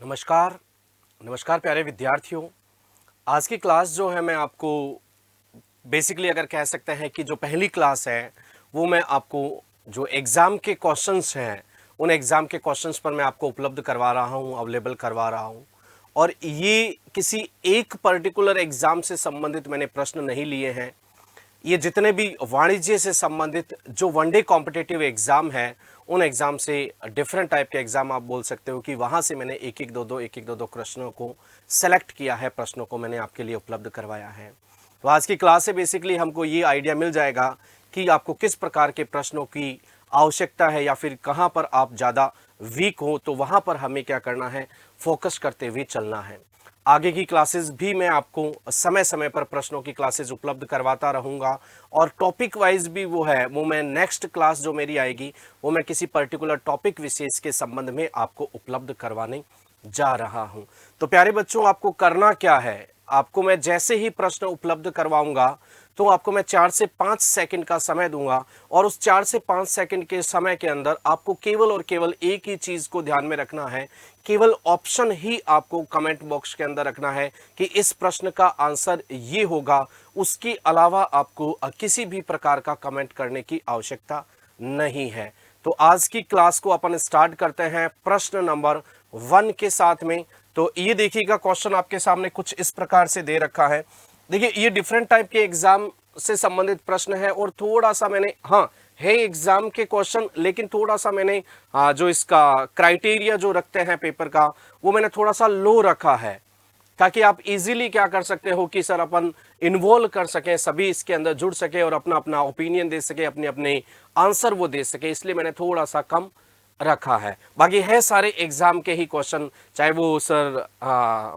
नमस्कार। नमस्कार प्यारे विद्यार्थियों। आज की क्लास जो है मैं आपको बेसिकली अगर कह सकते हैं कि जो पहली क्लास है वो मैं आपको जो एग्ज़ाम के क्वेश्चंस हैं उन एग्ज़ाम के क्वेश्चंस पर मैं आपको उपलब्ध करवा रहा हूँ, अवेलेबल करवा रहा हूँ। और ये किसी एक पर्टिकुलर एग्ज़ाम से संबंधित मैंने प्रश्न नहीं लिए हैं। ये जितने भी वाणिज्य से संबंधित जो वनडे कॉम्पिटिटिव एग्जाम है उन एग्जाम से डिफरेंट टाइप के एग्जाम आप बोल सकते हो कि वहां से मैंने एक एक दो प्रश्नों को सेलेक्ट किया है, प्रश्नों को मैंने आपके लिए उपलब्ध करवाया है। तो आज की क्लास से बेसिकली हमको ये आइडिया मिल जाएगा कि आपको किस प्रकार के प्रश्नों की आवश्यकता है या फिर कहां पर आप ज़्यादा वीक हो, तो वहां पर हमें क्या करना है, फोकस करते हुए चलना है। आगे की क्लासेस भी मैं आपको समय समय पर प्रश्नों की क्लासेस उपलब्ध करवाता रहूंगा और टॉपिक वाइज भी वो है वो मैं नेक्स्ट क्लास जो मेरी आएगी वो मैं किसी पर्टिकुलर टॉपिक विशेष के संबंध में आपको उपलब्ध करवाने जा रहा हूं। तो प्यारे बच्चों, आपको करना क्या है, आपको मैं जैसे ही प्रश्न उपलब्ध करवाऊंगा तो आपको मैं 4 से 5 सेकंड का समय दूंगा और उस 4 से 5 सेकंड के समय के अंदर आपको केवल और केवल एक ही चीज को ध्यान में रखना है, केवल ऑप्शन ही आपको कमेंट बॉक्स के अंदर रखना है कि इस प्रश्न का आंसर ये होगा। उसके अलावा आपको किसी भी प्रकार का कमेंट करने की आवश्यकता नहीं है। तो आज की क्लास को अपन स्टार्ट करते हैं प्रश्न नंबर 1 के साथ में। तो ये देखिएगा, क्वेश्चन आपके सामने कुछ इस प्रकार से दे रखा है। देखिए, ये डिफरेंट टाइप के एग्जाम से संबंधित प्रश्न है और थोड़ा सा मैंने है एग्जाम के क्वेश्चन, लेकिन थोड़ा सा मैंने जो इसका क्राइटेरिया जो रखते हैं पेपर का वो मैंने थोड़ा सा लो रखा है ताकि आप इजीली क्या कर सकते हो कि सर अपन इन्वॉल्व कर सकें, सभी इसके अंदर जुड़ सके और अपना अपना ओपिनियन दे सके, अपने अपने आंसर वो दे सके, इसलिए मैंने थोड़ा सा कम रखा है। बाकी है सारे एग्जाम के ही क्वेश्चन, चाहे वो सर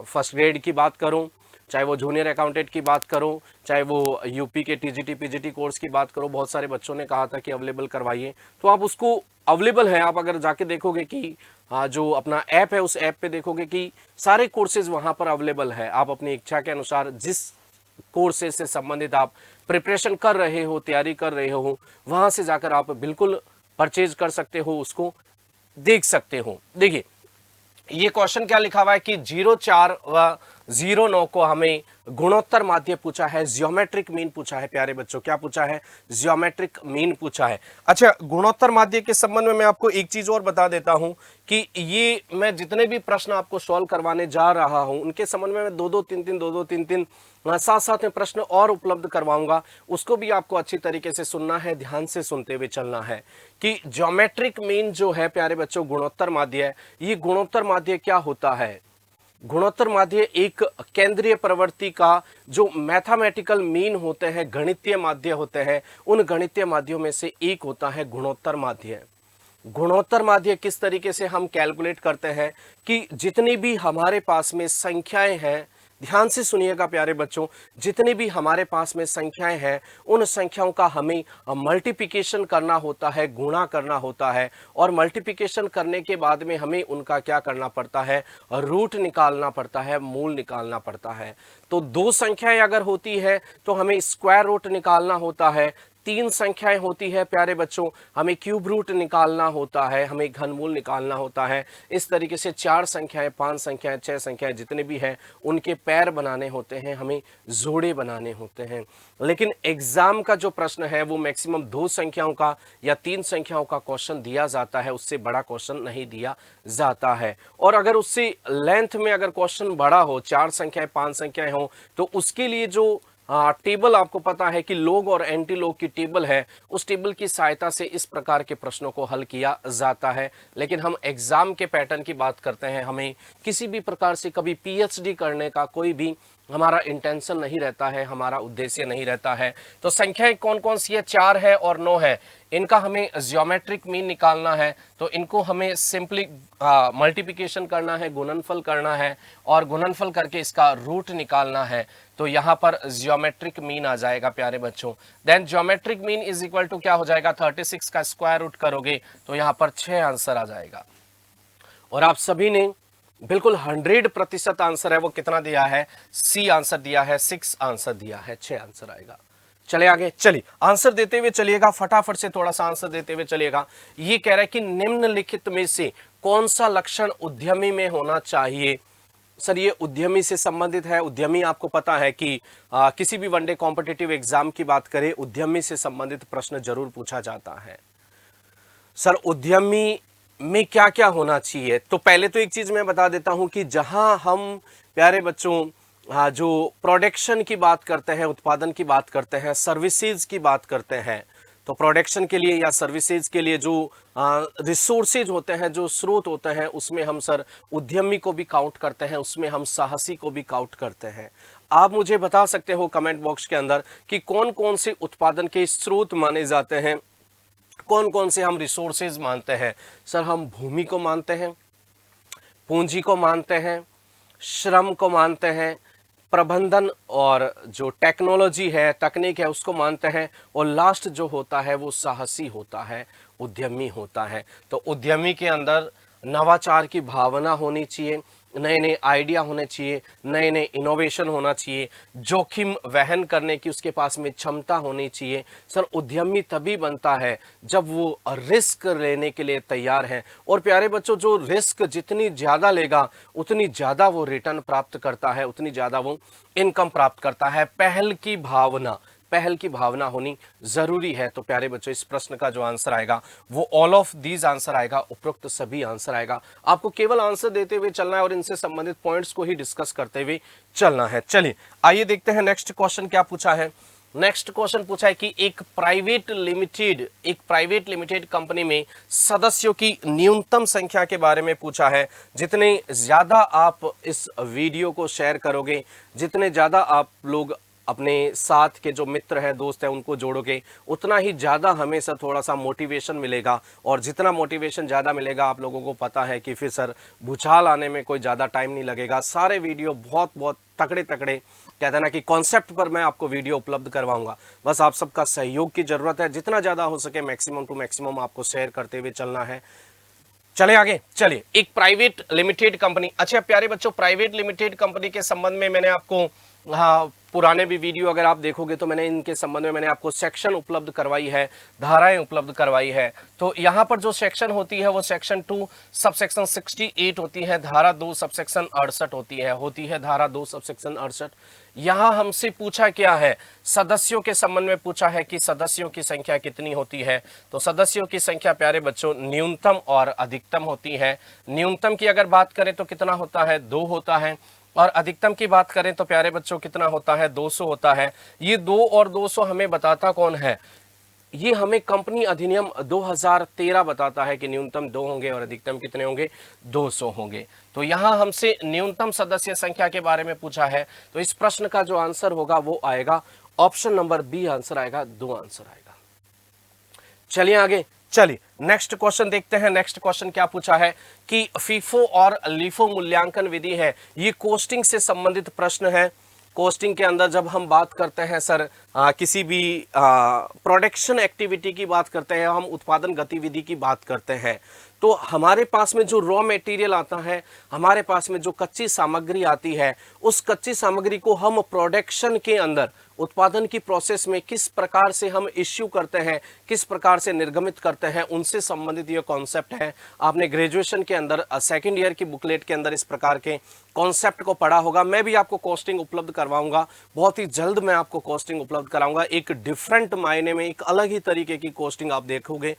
फर्स्ट ग्रेड की बात करूं, चाहे वो जूनियर अकाउंटेंट की बात करो, चाहे वो यूपी के टीजीटी पीजीटी कोर्स की बात करो। बहुत सारे बच्चों ने कहा था कि अवेलेबल करवाइए, तो आप उसको अवेलेबल है। आप अगर जाके देखोगे कि जो अपना ऐप है उस ऐप पे देखोगे कि सारे कोर्सेज वहां पर अवेलेबल है। आप अपनी इच्छा के अनुसार जिस कोर्सेज से संबंधित आप प्रिपरेशन कर रहे हो, तैयारी कर रहे हो, वहां से जाकर आप बिल्कुल परचेज कर सकते हो, उसको देख सकते हो। देखिए, ये क्वेश्चन क्या लिखा हुआ है कि 04 व 09 को हमें गुणोत्तर माध्य पूछा है, जियोमेट्रिक मीन पूछा है। प्यारे बच्चों, क्या पूछा है? जियोमेट्रिक मीन पूछा है। अच्छा, गुणोत्तर माध्य के संबंध में मैं आपको एक चीज और बता देता हूं कि ये मैं जितने भी प्रश्न आपको सॉल्व करवाने जा रहा हूं उनके संबंध में मैं दो तीन तीन साथ साथ में प्रश्न और उपलब्ध करवाऊंगा। उसको भी आपको अच्छी तरीके से सुनना है, ध्यान से सुनते हुए चलना है कि ज्योमेट्रिक मीन जो है प्यारे बच्चों गुणोत्तर माध्य है। ये गुणोत्तर माध्य क्या होता है? गुणोत्तर माध्य एक केंद्रीय प्रवृत्ति का जो मैथमेटिकल मीन होते हैं, गणितीय माध्य होते हैं, उन गणितीय माध्यों में से एक होता है गुणोत्तर माध्य। गुणोत्तर माध्य किस तरीके से हम कैलकुलेट करते हैं कि जितनी भी हमारे पास में संख्याएं हैं, ध्यान से सुनिएगा प्यारे बच्चों, जितनी भी हमारे पास में संख्याएं हैं उन संख्याओं का हमें मल्टीप्लिकेशन करना होता है, गुणा करना होता है। और मल्टीप्लिकेशन करने के बाद में हमें उनका क्या करना पड़ता है? रूट निकालना पड़ता है, मूल निकालना पड़ता है। तो दो संख्याएं अगर होती है तो हमें स्क्वायर रूट निकालना होता है। तीन संख्याएं होती है प्यारे बच्चों, हमें क्यूब रूट निकालना होता है, हमें घनमूल निकालना होता है। इस तरीके से 4 संख्याएं, 5 संख्याएं, 6 संख्याएं जितने भी हैं उनके पैर बनाने होते हैं, हमें जोड़े बनाने होते हैं। लेकिन एग्जाम का जो प्रश्न है वो मैक्सिमम 2 संख्याओं का या 3 संख्याओं का क्वेश्चन दिया जाता है, उससे बड़ा क्वेश्चन नहीं दिया जाता है। और अगर उससे लेंथ में अगर क्वेश्चन बड़ा हो, 4 संख्याएं 5 संख्याएं हो, तो उसके लिए जो टेबल आपको पता है कि लोग और एंटी लोग की टेबल है, उस टेबल की सहायता से इस प्रकार के प्रश्नों को हल किया जाता है। लेकिन हम एग्जाम के पैटर्न की बात करते हैं, हमें किसी भी प्रकार से कभी पीएचडी करने का कोई भी हमारा इंटेंशन नहीं रहता है, हमारा उद्देश्य नहीं रहता है। तो संख्याएं कौन कौन सी है? 4 है और 9 है। इनका हमें ज्योमेट्रिक मीन निकालना है, तो इनको हमें सिंपली मल्टीप्लिकेशन करना है, गुणनफल करना है और गुणनफल करके इसका रूट निकालना है। तो यहाँ पर ज्योमेट्रिक मीन आ जाएगा प्यारे बच्चों। Then geometric mean is equal to क्या हो जाएगा? 36 का स्क्वायर रूट करोगे तो यहाँ पर 6 आंसर आ जाएगा। और आप सभी ने बिल्कुल 100% आंसर है वो कितना दिया है? सी आंसर दिया है, 6 आंसर दिया है, 6 आंसर आएगा। चले आगे, चलिए आंसर देते हुए चलिएगा, फटाफट से थोड़ा सा आंसर देते हुए चलिएगा। ये कह रहा है कि निम्नलिखित में से कौन सा लक्षण उद्यमी में होना चाहिए? सर ये उद्यमी से संबंधित है। उद्यमी आपको पता है कि किसी भी वनडे कॉम्पिटिटिव एग्जाम की बात करें, उद्यमी से संबंधित प्रश्न जरूर पूछा जाता है। सर उद्यमी में क्या क्या होना चाहिए? तो पहले तो एक चीज मैं बता देता हूं कि जहां हम प्यारे बच्चों जो प्रोडक्शन की बात करते हैं, उत्पादन की बात करते हैं, सर्विसेज की बात करते हैं, तो प्रोडक्शन के लिए या सर्विसेज के लिए जो रिसोर्सेज होते हैं, जो स्रोत होते हैं, उसमें हम सर उद्यमी को भी काउंट करते हैं, उसमें हम साहसी को भी काउंट करते हैं। आप मुझे बता सकते हो कमेंट बॉक्स के अंदर कि कौन कौन से उत्पादन के स्रोत माने जाते हैं, कौन कौन से हम रिसोर्सेज मानते हैं? सर हम भूमि को मानते हैं, पूंजी को मानते हैं, श्रम को मानते हैं, प्रबंधन और जो टेक्नोलॉजी है, तकनीक है, उसको मानते हैं, और लास्ट जो होता है वो साहसी होता है, उद्यमी होता है। तो उद्यमी के अंदर नवाचार की भावना होनी चाहिए, नए नए आइडिया होने चाहिए, नए नए इनोवेशन होना चाहिए, जोखिम वहन करने की उसके पास में क्षमता होनी चाहिए। सर उद्यमी तभी बनता है जब वो रिस्क लेने के लिए तैयार है, और प्यारे बच्चों जो रिस्क जितनी ज़्यादा लेगा उतनी ज़्यादा वो रिटर्न प्राप्त करता है, उतनी ज़्यादा वो इनकम प्राप्त करता है। पहल की भावना होनी जरूरी है। तो प्यारे बच्चों इस प्रश्न का जो आंसर आएगा वो ऑल ऑफ दीज आंसर आएगा, उपरोक्त सभी आंसर आएगा। आपको केवल आंसर देते हुए चलना है और इनसे संबंधित पॉइंट्स को ही डिस्कस करते हुए चलना है। चलिए आइए देखते हैं नेक्स्ट क्वेश्चन क्या पूछा है। नेक्स्ट क्वेश्चन पूछा है कि एक प्राइवेट लिमिटेड कंपनी में सदस्यों की न्यूनतम संख्या के बारे में पूछा है। जितने ज्यादा आप इस वीडियो को शेयर करोगे, जितने ज्यादा आप लोग अपने साथ के जो मित्र हैं, दोस्त हैं, उनको जोड़ोगे, उतना ही ज़्यादा हमें सर थोड़ा सा मोटिवेशन मिलेगा, और जितना मोटिवेशन ज़्यादा मिलेगा आप लोगों को पता है कि फिर सर भूचाल आने में कोई ज़्यादा टाइम नहीं लगेगा। सारे वीडियो बहुत बहुत तगड़े कहते हैं ना कि कॉन्सेप्ट पर मैं आपको वीडियो उपलब्ध करवाऊंगा। बस आप सबका सहयोग की ज़रूरत है, जितना ज़्यादा हो सके मैक्सिमम टू मैक्सिमम आपको शेयर करते हुए चलना है। चले आगे, चलिए एक प्राइवेट लिमिटेड कंपनी। अच्छा प्यारे बच्चों, प्राइवेट लिमिटेड कंपनी के संबंध में मैंने आपको पुराने भी वीडियो अगर आप देखोगे तो मैंने इनके संबंध में मैंने आपको सेक्शन उपलब्ध करवाई है, धाराएं उपलब्ध करवाई है। तो यहाँ पर जो सेक्शन होती है वो सेक्शन 2 सबसेक्शन 68 होती है, धारा 2 सबसेक्शन 68 होती है धारा 2 सबसेक्शन 68। यहाँ हमसे पूछा क्या है, सदस्यों के संबंध में पूछा है कि सदस्यों की संख्या कितनी होती है। तो सदस्यों की संख्या प्यारे बच्चों न्यूनतम और अधिकतम होती है। न्यूनतम की अगर बात करें तो कितना होता है, 2 होता है, और अधिकतम की बात करें तो प्यारे बच्चों कितना होता है, 200 होता है। ये 2 और 200 हमें बताता कौन है? ये हमें कंपनी अधिनियम 2013 बताता है कि न्यूनतम 2 होंगे और अधिकतम कितने होंगे, 200 होंगे। तो यहाँ हमसे न्यूनतम सदस्य संख्या के बारे में पूछा है। तो इस प्रश्न का जो आंसर होगा वो आएगा ऑप्शन नंबर बी आंसर आएगा, 2 आंसर आएगा। चलिए आगे, चलिए नेक्स्ट क्वेश्चन देखते हैं। नेक्स्ट क्वेश्चन क्या पूछा है कि फीफो और लीफो मूल्यांकन विधि है, ये कोस्टिंग से संबंधित प्रश्न है। कोस्टिंग के अंदर जब हम बात करते हैं सर किसी भी प्रोडक्शन एक्टिविटी की बात करते हैं, हम उत्पादन गतिविधि की बात करते हैं, तो हमारे पास में जो रॉ मटेरियल आता है, हमारे पास में जो कच्ची सामग्री आती है, उस कच्ची सामग्री को हम प्रोडक्शन के अंदर उत्पादन की प्रोसेस में किस प्रकार से हम इश्यू करते हैं, किस प्रकार से निर्गमित करते हैं, उनसे संबंधित ये कॉन्सेप्ट है। आपने ग्रेजुएशन के अंदर सेकंड ईयर की बुकलेट के अंदर इस प्रकार के कॉन्सेप्ट को पढ़ा होगा। मैं भी आपको कॉस्टिंग उपलब्ध करवाऊंगा, बहुत ही जल्द मैं आपको कॉस्टिंग उपलब्ध कराऊंगा। एक डिफरेंट मायने में, एक अलग ही तरीके की कॉस्टिंग आप देखोगे।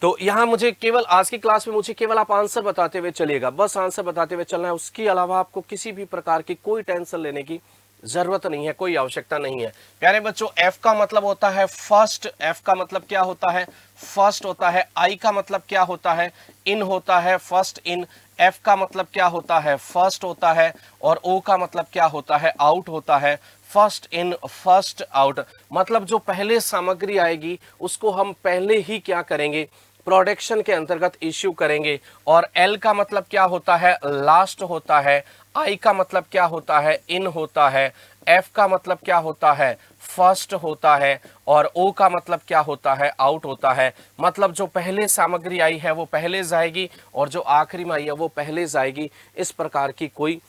तो यहाँ मुझे केवल आज की क्लास में मुझे केवल आप आंसर बताते हुए चलिएगा, बस आंसर बताते हुए चलना है। उसके अलावा आपको किसी भी प्रकार की कोई टेंशन लेने की जरूरत नहीं है, कोई आवश्यकता नहीं है। प्यारे बच्चों, एफ का मतलब होता है फर्स्ट, एफ का मतलब क्या होता है, फर्स्ट होता है। आई का मतलब क्या होता है, इन होता है, फर्स्ट इन। एफ का मतलब क्या होता है, फर्स्ट होता है। और ओ का मतलब क्या होता है, आउट होता है। फर्स्ट इन फर्स्ट आउट, मतलब जो पहले सामग्री आएगी उसको हम पहले ही क्या करेंगे, प्रोडक्शन के अंतर्गत इश्यू करेंगे। और एल का मतलब क्या होता है, लास्ट होता है। आई का मतलब क्या होता है, इन होता है। एफ का मतलब क्या होता है, फर्स्ट होता है। और ओ का मतलब क्या होता है, आउट होता है। मतलब जो पहले सामग्री आई है वो पहले जाएगी और जो आखिरी में आई है वो पहले जाएगी। इस प्रकार की कोई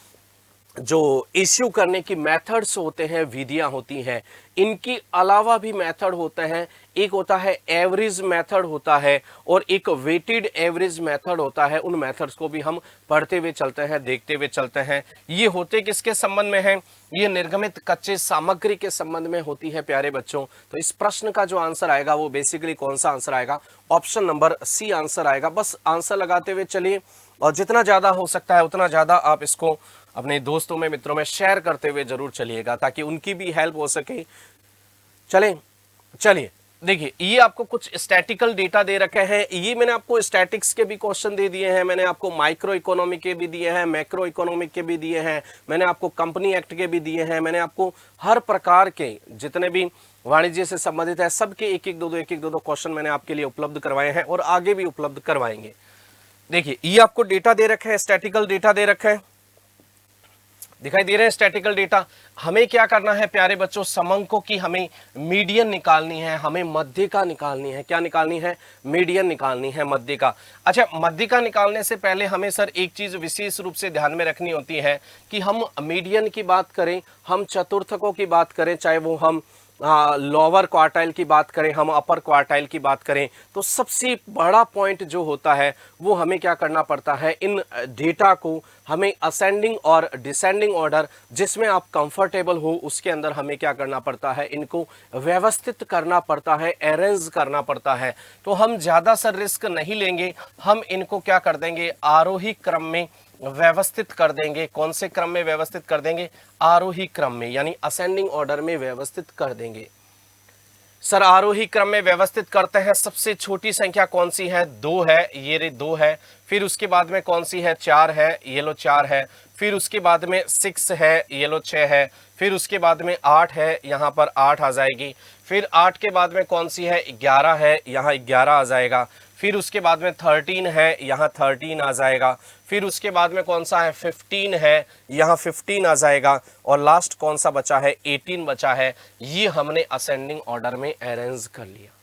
जो इश्यू करने की मेथड्स होते हैं, विधियां होती हैं, इनकी अलावा भी मेथड होते हैं। एक होता है एवरेज मेथड होता है और एक वेटेड एवरेज मेथड होता है। उन मेथड्स को भी हम पढ़ते हुए चलते हैं, देखते हुए चलते हैं। ये होते किसके संबंध में हैं? ये निर्गमित कच्चे सामग्री के संबंध में होती है प्यारे बच्चों। तो इस प्रश्न का जो आंसर आएगा वो बेसिकली कौन सा आंसर आएगा? ऑप्शन नंबर सी आंसर आएगा। बस आंसर लगाते हुए चलिए और जितना ज्यादा हो सकता है उतना ज्यादा आप इसको अपने दोस्तों में, मित्रों में शेयर करते हुए जरूर चलिएगा ताकि उनकी भी हेल्प हो सके। चलिए देखिए, ये आपको कुछ स्टैटिकल डेटा दे रखे हैं। ये मैंने आपको स्टैटिक्स के भी क्वेश्चन दे दिए हैं, मैंने आपको माइक्रो इकोनॉमी के भी दिए हैं, मैक्रो इकोनॉमिक के भी दिए हैं, मैंने आपको कंपनी एक्ट के भी दिए हैं, मैंने आपको हर प्रकार के जितने भी वाणिज्य से संबंधित है सबके एक एक दो क्वेश्चन मैंने आपके लिए उपलब्ध करवाए हैं और आगे भी उपलब्ध करवाएंगे। देखिए, ये आपको डेटा दे रखे हैं, स्टैटिकल डेटा दे रखे हैं, दिखाई दे रहे हैं स्टैटिकल डेटा। हमें क्या करना है प्यारे बच्चों? समंकों की हमें मीडियन निकालनी है, हमें मध्यिका निकालनी है। क्या निकालनी है? मीडियन निकालनी है, मध्यिका। अच्छा, मध्यिका निकालने से पहले हमें सर एक चीज विशेष रूप से ध्यान में रखनी होती है कि हम मीडियन की बात करें, हम चतुर्थकों की बात करें, चाहे वो हम लोअर क्वार्टाइल की बात करें, हम अपर क्वार्टाइल की बात करें, तो सबसे बड़ा पॉइंट जो होता है वो हमें क्या करना पड़ता है? इन डेटा को हमें असेंडिंग और डिसेंडिंग ऑर्डर जिसमें आप कंफर्टेबल हो उसके अंदर हमें क्या करना पड़ता है? इनको व्यवस्थित करना पड़ता है, अरेंज करना पड़ता है। तो हम ज़्यादा सर रिस्क नहीं लेंगे, हम इनको क्या कर देंगे? आरोही क्रम में व्यवस्थित कर देंगे। कौन से क्रम में व्यवस्थित कर देंगे? आरोही क्रम में, यानी असेंडिंग ऑर्डर में व्यवस्थित कर देंगे। सर आरोही क्रम में व्यवस्थित करते हैं। सबसे छोटी संख्या कौन सी है? 2 है, ये रे 2 है। फिर उसके बाद में कौन सी है? 4 है, ये लो 4 है। फिर उसके बाद में 6 है, ये लो 6 है। फिर उसके बाद में 8 है, यहाँ पर 8 आ जाएगी। फिर 8 के बाद में कौन सी है? 11 है, यहाँ 11 आ जाएगा। फिर उसके बाद में 13 है, यहाँ 13 आ जाएगा। फिर उसके बाद में कौन सा है? 15 है, यहाँ 15 आ जाएगा। और लास्ट कौन सा बचा है? 18 बचा है। ये हमने असेंडिंग ऑर्डर में अरेंज कर लिया।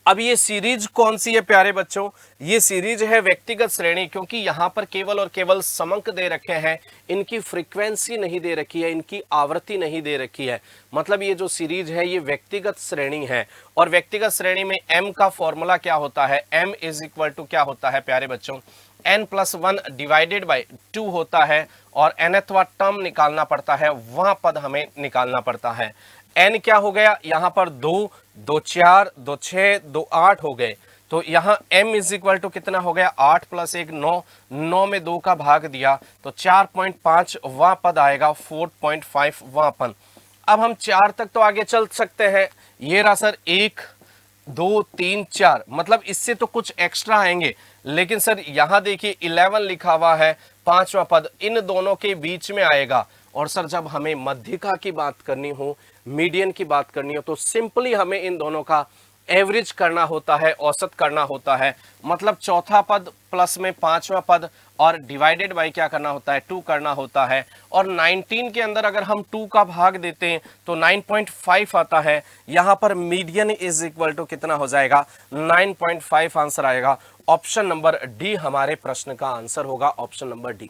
अब ये सीरीज कौन सी है प्यारे बच्चों? ये सीरीज है व्यक्तिगत श्रेणी, क्योंकि यहां पर केवल और केवल समंक दे रखे हैं, इनकी फ्रीक्वेंसी नहीं दे रखी है, इनकी आवृत्ति नहीं दे रखी है। मतलब ये जो सीरीज है ये व्यक्तिगत श्रेणी है। और व्यक्तिगत श्रेणी में m का फॉर्मूला क्या होता है? m इज इक्वल टू क्या होता है प्यारे बच्चों? n+1 डिवाइडेड बाई 2 होता है। और nthवा टर्म निकालना पड़ता है, वह पद हमें निकालना पड़ता है। n क्या हो गया? यहाँ पर 2, 2 4, 2 6, 2 8 हो गए। तो यहाँ m इज इक्वल टू कितना हो गया? 8 + 1 9, 9 में 2 का भाग दिया तो 4.5 वह पद आएगा, 4.5 वह पद। अब हम 4 तक तो आगे चल सकते हैं। ये रहा सर 1 2 3 4, मतलब इससे तो कुछ एक्स्ट्रा आएंगे। लेकिन सर यहाँ देखिए 11 लिखा हुआ है, 5वां पद इन दोनों के बीच में आएगा। और सर जब हमें मध्यिका की बात करनी हो, मीडियन की बात करनी हो, तो सिंपली हमें इन दोनों का एवरेज करना होता है, औसत करना होता है। मतलब चौथा पद प्लस में 5वां पद और डिवाइडेड बाई क्या करना होता है? 2 करना होता है। और 19 के अंदर अगर हम 2 का भाग देते हैं तो 9.5 आता है। यहाँ पर मीडियन इज इक्वल टू कितना हो जाएगा? 9.5 आंसर आएगा। ऑप्शन नंबर डी हमारे प्रश्न का आंसर होगा, option number D.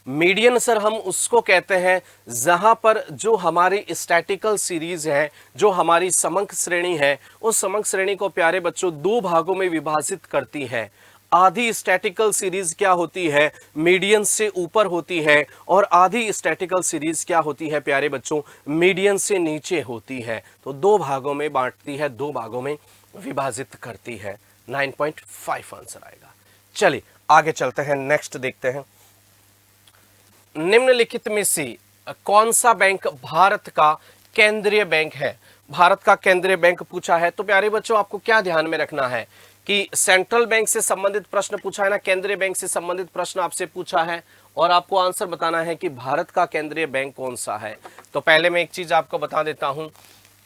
Median sir हम उसको कहते हैं जहां पर जो हमारी स्टैटिकल सीरीज है, जो हमारी समंक श्रेणी है, उस समंक श्रेणी को प्यारे बच्चों 2 भागों में विभाजित करती है। आधी स्टैटिकल सीरीज क्या होती है? मीडियन से ऊपर होती है। और आधी स्टैटिकल सीरीज क्या होती है प्यारे बच्चों? मीडियन से नीचे होती है। तो 2 भागों में बांटती है, 2 भागों में विभाजित करती है। 9.5 आंसर आएगा। चलिए आगे चलते हैं, नेक्स्ट देखते हैं। निम्नलिखित में से कौन सा बैंक भारत का केंद्रीय बैंक है? भारत का केंद्रीय बैंक पूछा है तो प्यारे बच्चों आपको क्या ध्यान में रखना है कि सेंट्रल बैंक से संबंधित प्रश्न पूछा है ना, केंद्रीय बैंक से संबंधित प्रश्न आपसे पूछा है और आपको आंसर बताना है कि भारत का केंद्रीय बैंक कौन सा है। तो पहले मैं एक चीज आपको बता देता हूं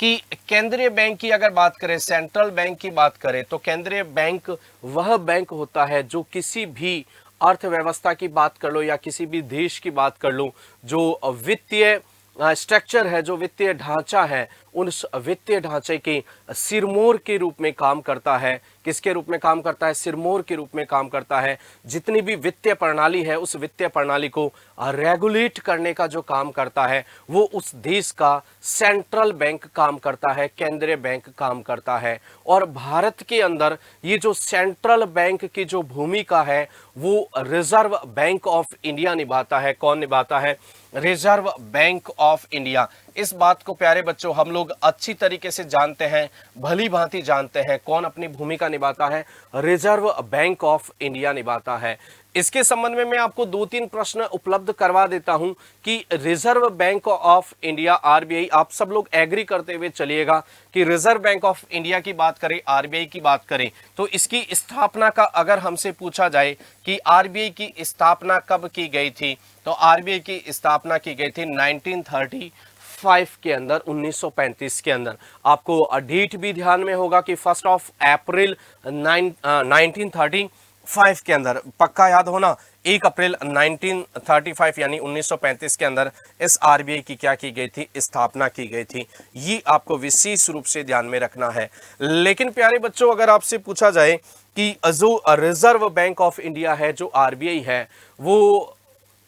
कि केंद्रीय बैंक की अगर बात करें, सेंट्रल बैंक की बात करें, तो केंद्रीय बैंक वह बैंक होता है जो किसी भी अर्थव्यवस्था की बात कर लो या किसी भी देश की बात कर लो, जो वित्तीय स्ट्रक्चर है, जो वित्तीय ढांचा है, उस वित्तीय ढांचे के सिरमौर के रूप में काम करता है। किसके रूप में काम करता है? सिरमौर के रूप में काम करता है। जितनी भी वित्तीय प्रणाली है, उस वित्तीय प्रणाली को रेगुलेट करने का जो काम करता है, वो उस देश का सेंट्रल बैंक काम करता है, केंद्रीय बैंक काम करता है। और भारत के अंदर ये जो सेंट्रल बैंक की जो भूमिका है, वो रिजर्व बैंक ऑफ इंडिया निभाता है। कौन निभाता है? Reserve bank of India. इस बात को प्यारे बच्चों हम लोग अच्छी तरीके से जानते हैं, भली भांति जानते हैं। कौन अपनी भूमिका निभाता है? रिजर्व बैंक ऑफ इंडिया निभाता है। इसके संबंध में मैं आपको 2-3 प्रश्न उपलब्ध करवा देता हूं कि reserve bank of India RBI, आप सब लोग एग्री करते हुए चलिएगा कि रिजर्व बैंक ऑफ इंडिया की बात करें, आरबीआई की बात करें, तो इसकी स्थापना का अगर हमसे पूछा जाए कि आरबीआई की स्थापना कब की गई थी, तो आरबीआई की स्थापना की गई थी 1935 के अंदर, 1935 के अंदर। आपको डेट भी ध्यान में होगा कि 1 अप्रैल 1935 के अंदर, पक्का याद होना, 1 अप्रैल 1935 यानी 1935 के अंदर इस आरबीआई की क्या की गई थी? स्थापना की गई थी। ये आपको विशेष रूप से ध्यान में रखना है। लेकिन प्यारे बच्चों, अगर आपसे पूछा जाए कि जो रिजर्व बैंक ऑफ इंडिया है, जो आरबीआई है, वो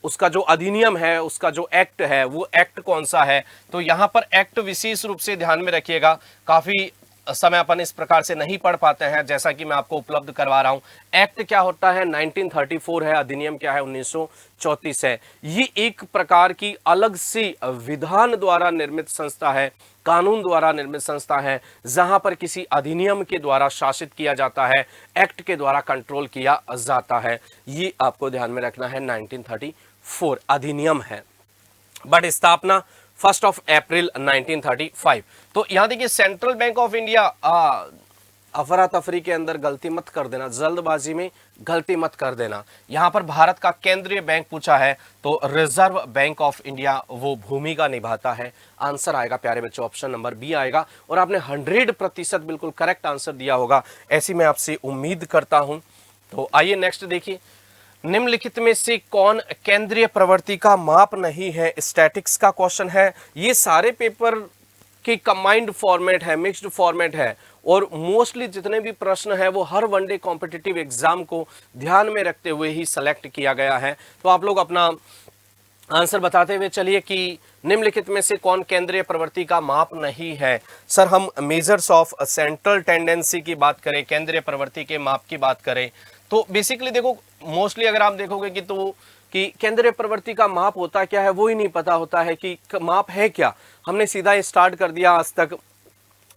उसका जो अधिनियम है, उसका जो एक्ट है, वो एक्ट कौन सा है? तो यहां पर एक्ट विशेष रूप से ध्यान में रखिएगा। काफी समय अपन इस प्रकार से नहीं पढ़ पाते हैं, जैसा कि मैं आपको उपलब्ध करवा रहा हूं। एक्ट क्या होता है? 1934 है। अधिनियम क्या है? 1934 है। ये एक प्रकार की अलग सी विधान द्वारा निर्मित संस्था है, कानून द्वारा निर्मित संस्था है, जहां पर किसी अधिनियम के द्वारा शासित किया जाता है, एक्ट के द्वारा कंट्रोल किया जाता है। ये आपको ध्यान में रखना है। 1934 अधिनियम है, बट स्थापना 1 अप्रैल 1935। तो यहां देखिए, सेंट्रल बैंक ऑफ इंडिया, अफरा तफरी के अंदर गलती मत कर देना, जल्दबाजी में गलती मत कर देना। यहां पर भारत का केंद्रीय बैंक पूछा है, तो रिजर्व बैंक ऑफ इंडिया वो भूमिका निभाता है। आंसर आएगा प्यारे बच्चों, ऑप्शन नंबर बी आएगा। और आपने 100% बिल्कुल करेक्ट आंसर दिया होगा, ऐसी मैं आपसे उम्मीद करता हूं। तो आइए नेक्स्ट देखिए, निम्नलिखित में से कौन केंद्रीय प्रवृत्ति का माप नहीं है? स्टैटिक्स का क्वेश्चन है। ये सारे पेपर की कंबाइंड फॉर्मेट है, मिक्स्ड फॉर्मेट है, और मोस्टली जितने भी प्रश्न है वो हर वनडे कॉम्पिटिटिव एग्जाम को ध्यान में रखते हुए ही सेलेक्ट किया गया है। तो आप लोग अपना आंसर बताते हुए चलिए कि निम्नलिखित में से कौन केंद्रीय प्रवृत्ति का माप नहीं है? सर, हम मेजर्स ऑफ सेंट्रल टेंडेंसी की बात करें, केंद्रीय प्रवृत्ति के माप की बात करें, तो बेसिकली देखो, मोस्टली अगर आप देखोगे कि केंद्रीय प्रवृत्ति का माप होता क्या है, वो ही नहीं पता होता है कि माप है क्या। हमने सीधा स्टार्ट कर दिया, आज तक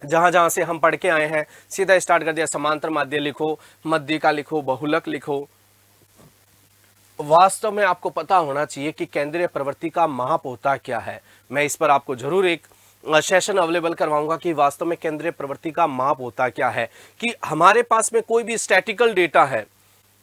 जहां जहां से हम पढ़ के आए हैं, सीधा स्टार्ट कर दिया, समांतर माध्य लिखो, मध्यिका लिखो, बहुलक लिखो। वास्तव में आपको पता होना चाहिए कि केंद्रीय प्रवृत्ति का माप होता क्या है। मैं इस पर आपको जरूर एक सेशन अवेलेबल करवाऊंगा कि वास्तव में केंद्रीय प्रवृत्ति का माप होता क्या है। कि हमारे पास में कोई भी स्टैटिकल डेटा है,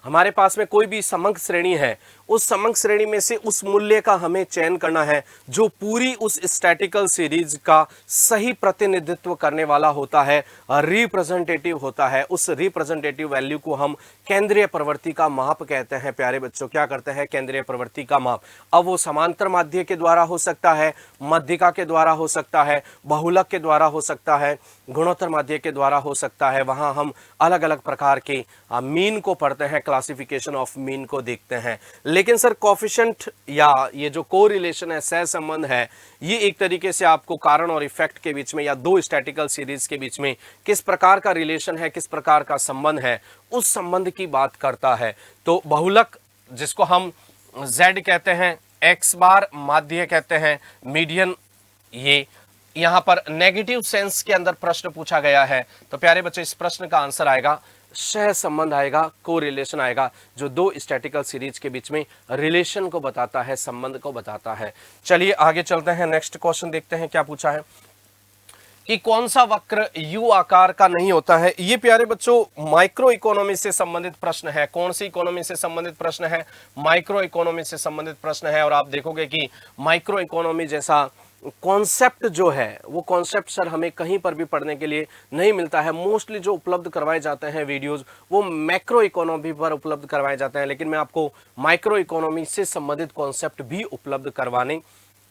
हमारे पास में कोई भी समंक श्रेणी है, उस समंक श्रेणी में से उस मूल्य का हमें चयन करना है जो पूरी उस स्टैटिकल सीरीज का सही प्रतिनिधित्व करने वाला होता है, रिप्रेजेंटेटिव होता है। उस रिप्रेजेंटेटिव वैल्यू को हम केंद्रीय प्रवृत्ति का माप कहते हैं। प्यारे बच्चों, क्या करते हैं? केंद्रीय प्रवृत्ति का माप। अब वो समांतर माध्य के द्वारा हो सकता है, मध्यिका के द्वारा हो सकता है, बहुलक के द्वारा हो सकता है, गुणोत्तर माध्य के द्वारा हो सकता है। वहां हम अलग अलग प्रकार के मीन को पढ़ते हैं, क्लासिफिकेशन ऑफ मीन को देखते हैं। लेकिन सर, कोफिशिएंट या ये जो कोरिलेशन है, सहसंबंध है, ये एक तरीके से आपको कारण और इफेक्ट के बीच में या दो स्टैटिकल सीरीज के बीच में किस प्रकार का रिलेशन है, किस प्रकार का संबंध है, उस संबंध की बात करता है। तो बहुलक, जिसको हम Z कहते हैं, X बार माध्य कहते हैं, मीडियन, ये यहां पर नेगेटिव सेंस के अंदर प्रश्न पूछा गया है। तो प्यारे बच्चों, इस प्रश्न का आंसर आएगा सह संबंध आएगा, कोरिलेशन आएगा, जो दो स्टैटिकल सीरीज के बीच में रिलेशन को बताता है, संबंध को बताता है। चलिए आगे चलते हैं, नेक्स्ट क्वेश्चन देखते हैं क्या पूछा है कि कौन सा वक्र यू आकार का नहीं होता है। ये प्यारे बच्चों माइक्रो इकोनॉमी से संबंधित प्रश्न है। कौन सी इकोनॉमी से संबंधित प्रश्न है? माइक्रो इकोनॉमी से संबंधित प्रश्न है। और आप देखोगे कि माइक्रो इकोनॉमी जैसा कॉन्सेप्ट जो है, वो कॉन्सेप्ट सर हमें कहीं पर भी पढ़ने के लिए नहीं मिलता है। मोस्टली जो उपलब्ध करवाए जाते हैं वीडियोस, वो मैक्रो इकोनॉमी पर उपलब्ध करवाए जाते हैं, लेकिन मैं आपको माइक्रो इकोनॉमी से संबंधित कॉन्सेप्ट भी उपलब्ध करवाने